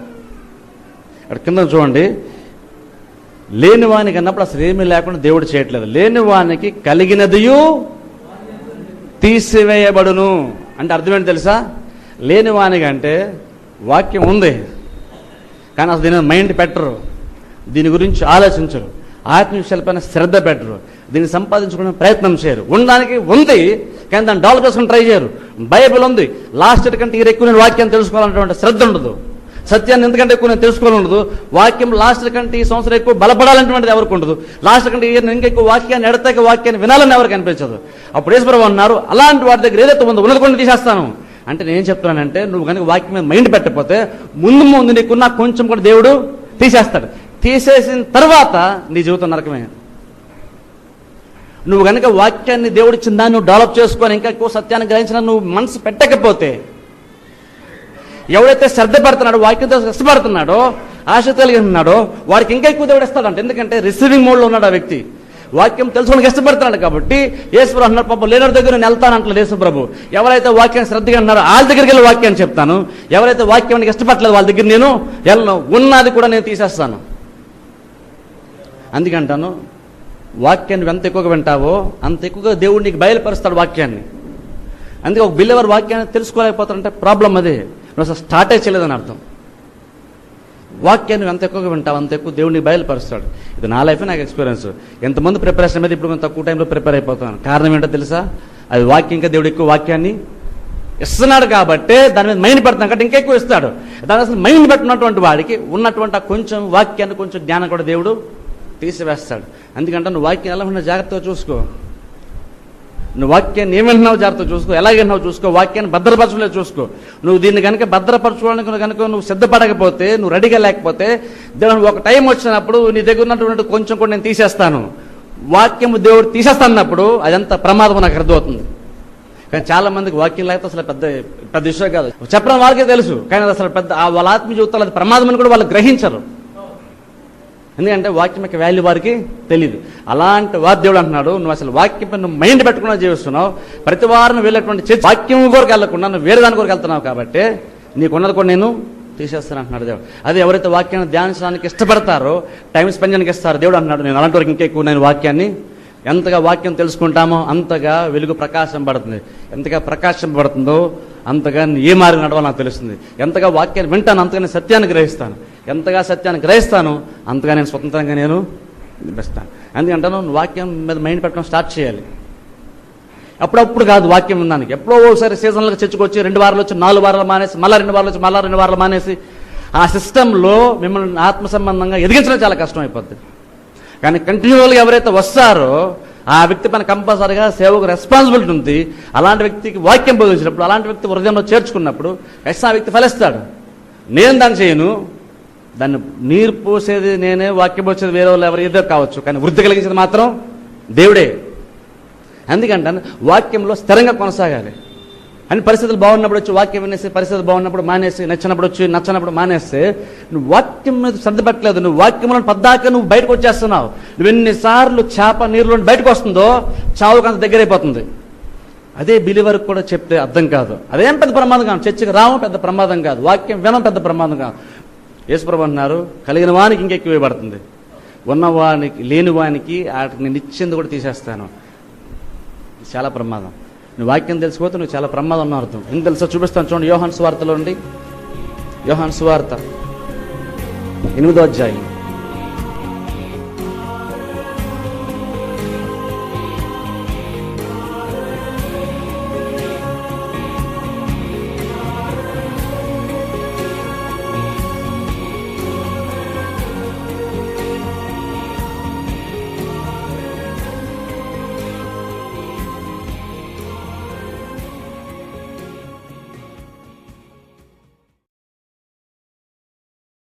అక్కడ కింద చూడండి, లేని వానికి అన్నప్పుడు అసలు ఏమీ లేకుండా దేవుడు చేయట్లేదు. లేని వానికి కలిగినదియు తీసివేయబడును అంటే అర్థం ఏంటి తెలుసా? లేని వానికి అంటే వాక్యం ఉంది కానీ అసలు దీని మైండ్ పెట్టరు, దీని గురించి ఆలోచించరు, ఆత్మీయ విషయాలపైన శ్రద్ధ పెట్టరు, దీన్ని సంపాదించుకునే ప్రయత్నం చేయరు. ఉండడానికి ఉంది కానీ దాన్ని డెవలప్ చేసుకుని ట్రై చేయరు. బైబిల్ ఉంది, లాస్ట్ కంటే ఎక్కువ నేను వాక్యాన్ని తెలుసుకోవాలన్నటువంటి శ్రద్ధ ఉండదు. సత్యాన్ని ఎందుకంటే ఎక్కువ నేను తెలుసుకోవాలి ఉండదు. వాక్యం లాస్ట్ కంటే ఈ సంవత్సరం ఎక్కువ బలపడాలన్నటువంటిది ఎవరికి ఉండదు. లాస్ట్ కంటే ఇంకా ఎక్కువ వాక్యాన్ని ఎడతాక వాక్యాన్ని వినాలని ఎవరికి అనిపించదు. అప్పుడు యేసుప్రభు అన్నారు అలాంటి వాటి దగ్గర ఏదైతే ఉందో ఉన్నది కొన్ని తీసేస్తాను అంటే నేను చెప్తున్నానంటే నువ్వు కనుక వాక్యం మీద మైండ్ పెట్టకపోతే ముందు నీకున్న కొంచెం కూడా దేవుడు తీసేస్తాడు. తీసేసిన తర్వాత నీ జీవితం నరకమే. నువ్వు కనుక వాక్యాన్ని దేవుడిచ్చిన దాన్ని నువ్వు డెవలప్ చేసుకొని ఇంకా ఎక్కువ సత్యాన్ని గ్రహించిన నువ్వు మనసు పెట్టకపోతే, ఎవడైతే శ్రద్ధ పెడుతున్నాడో వాక్యంతో ఇష్టపడుతున్నాడో ఆశ కలిగి ఉన్నాడో వాడికి ఇంకా ఎక్కువ దేవుడు ఇస్తాడంట. ఎందుకంటే రిసీవింగ్ మోడ్లో ఉన్నాడు ఆ వ్యక్తి. వాక్యం తెలుసుకోవడానికి ఇష్టపడుతున్నాడు కాబట్టి యేసుప్రభు అన్నారు పాపం లేనోడి దగ్గర నేను వెళ్తాను అంటలేదు యేసుప్రభు. ఎవరైతే వాక్యాన్ని శ్రద్ధగా ఉన్నారో వాళ్ళ దగ్గరికి వెళ్ళి వాక్యాన్ని చెప్తాను. ఎవరైతే వాక్యానికి ఇష్టపడలేదు వాళ్ళ దగ్గర నేను వెళ్ళను, ఉన్నది కూడా నేను తీసేస్తాను. అందుకంటాను వాక్యాన్ని ఎంత ఎక్కువగా వింటావో అంత ఎక్కువగా దేవుడు నీకు బయలుపరుస్తాడు వాక్యాన్ని. అందుకే ఒక బిలీవర్ వాక్యాన్ని తెలుసుకోలేకపోతారంటే ప్రాబ్లం అదే, నువ్వు అసలు స్టార్టే చేయలేదని అర్థం. వాక్యాన్ని ఎంత ఎక్కువగా వింటావు అంత ఎక్కువ దేవుడిని బయలుపరుస్తాడు. ఇది నా లైఫ్ నాకు ఎక్స్పీరియన్స్. ఎంతమంది ప్రిపరేషన్ మీద ఇప్పుడు తక్కువ టైంలో ప్రిపేర్ అయిపోతాను. కారణం ఏంటో తెలుసా? అది వాక్యం, ఇంకా దేవుడు ఎక్కువ వాక్యాన్ని ఇస్తున్నాడు కాబట్టి దాని మీద మైండ్ పెడతాను కాబట్టి ఇంకా ఎక్కువ ఇస్తాడు. దాని అసలు మైండ్ పెట్టినటువంటి వాడికి ఉన్నటువంటి కొంచెం వాక్యాన్ని కొంచెం జ్ఞానం కూడా దేవుడు తీసివేస్తాడు. అందుకంటే నువ్వు వాక్యం ఎలా ఉన్నా జాగ్రత్తగా చూసుకో. నువ్వు వాక్యాన్ని ఏమన్నావు జాగ్రత్తగా చూసుకో, ఎలాగన్నావు చూసుకో, వాక్యాన్ని భద్రపరచుకోలేదు చూసుకో. నువ్వు దీన్ని కనుక భద్రపరచుకోవడానికి కనుక నువ్వు సిద్ధపడకపోతే, నువ్వు రెడీగా లేకపోతే దేవుడు ఒక టైం వచ్చినప్పుడు నీ దగ్గర ఉన్నటువంటి కొంచెం కూడా నేను తీసేస్తాను, వాక్యము దేవుడు తీసేస్తానప్పుడు అదంతా ప్రమాదం నాకు అర్థమవుతుంది. కానీ చాలా మందికి వాక్యం లేకపోతే అసలు పెద్ద విషయం కాదు. చెప్పడం వాళ్ళకే తెలుసు కానీ అది అసలు పెద్ద వాళ్ళ ఆత్మీయ జీవితాలు అది ప్రమాదం అని కూడా వాళ్ళు గ్రహించరు. ఎందుకంటే వాక్యం యొక్క వాల్యూ వారికి తెలియదు. అలాంటి వారు దేవుడు అంటున్నాడు నువ్వు అసలు వాక్యం నువ్వు మైండ్ పెట్టుకున్నా జీవిస్తున్నావు. ప్రతి వారం వెళ్ళేటువంటి చర్చ వాక్యం కొరకు వెళ్ళకుండా నువ్వు వేరే దాని కొరకు వెళ్తున్నావు కాబట్టి నీకున్నది కూడా నేను తీసేస్తాను అంటున్నాడు దేవుడు. అదే ఎవరైతే వాక్యాన్ని ధ్యానించడానికి ఇష్టపడతారో, టైం స్పెండ్ చేయడానికి ఇస్తారో దేవుడు అంటున్నాడు నేను అలాంటి వరకు ఇంకెక్కువ నేను వాక్యాన్ని ఎంతగా వాక్యం తెలుసుకుంటామో అంతగా వెలుగు ప్రకాశం పడుతుంది. ఎంతగా ప్రకాశం పడుతుందో అంతగా ఏ మార్గం నడవాలో నాకు తెలుస్తుంది. ఎంతగా వాక్యాన్ని వింటాను అంతగా నేను సత్యాన్ని గ్రహిస్తాను. ఎంతగా సత్యాన్ని గ్రహిస్తాను అంతగా నేను స్వతంత్రంగా నేను నిలుస్తాను. ఎందుకంటే నువ్వు వాక్యం మీద మైండ్ పెట్టడం స్టార్ట్ చేయాలి. అప్పుడప్పుడు కాదు వాక్యం వినడానికి. ఎప్పుడో ఒకసారి సీజన్లకు చర్చకొచ్చి 2 వారాలు వచ్చి 4 వారాలు మానేసి, మళ్ళీ 2 వారాలు వచ్చి మళ్ళీ 2 వారాలు మానేసి, ఆ సిస్టంలో మిమ్మల్ని ఆత్మ సంబంధంగా ఎదిగించడం చాలా కష్టం అయిపోద్ది. కానీ కంటిన్యూగా ఎవరైతే వస్తారో ఆ వ్యక్తి పైన కంపల్సరీగా సేవకు రెస్పాన్సిబిలిటీ ఉంది. అలాంటి వ్యక్తికి వాక్యం బోధించినప్పుడు, అలాంటి వ్యక్తి హృదయంలో చేర్చుకున్నప్పుడు ఆ వ్యక్తి ఫలిస్తాడు. నేను దాన్ని చేయను, దాన్ని నీరు పోసేది నేనే, వాక్యం పోసేది వేరే వాళ్ళు ఎవరు ఏదో కావచ్చు, కానీ వృద్ధి కలిగించేది మాత్రం దేవుడే. అందుకంటే వాక్యంలో స్థిరంగా కొనసాగాలి. అని పరిస్థితులు బాగున్నప్పుడు వచ్చి వాక్యం వినేసి, పరిస్థితులు బాగున్నప్పుడు మానేసి, నచ్చినప్పుడు వచ్చి నచ్చినప్పుడు మానేస్తే నువ్వు వాక్యం మీద శ్రద్ధ పెట్టలేదు. నువ్వు వాక్యంలో పద్దాక నువ్వు బయటకు వచ్చేస్తున్నావు. నువ్వు ఎన్నిసార్లు చేప నీరులో బయటకు వస్తుందో చావుకు అంత దగ్గర అయిపోతుంది. అదే బిలీవర్కి కూడా చెప్తే అర్థం కాదు. అదేం పెద్ద ప్రమాదం కాదు. చర్చకి రావడం పెద్ద ప్రమాదం కాదు, వాక్యం వినడం పెద్ద ప్రమాదం కాదు. యేసుప్రభు అంటున్నారు, కలిగిన వానికి ఇంకెక్కువ ఇవ్వబడుతుంది, ఉన్నవానికి లేని వానికి వాటికి నేను ఇచ్చింది కూడా తీసేస్తాను. చాలా ప్రమాదం. నువ్వు వాక్యం తెలిసిపోతే నువ్వు చాలా ప్రమాదం ఉన్న అర్థం. ఎందుకు తెలుసా? చూపిస్తాను చూడండి. యోహాను సువార్తలో ఉండి, యోహాను సువార్త 8వ అధ్యాయం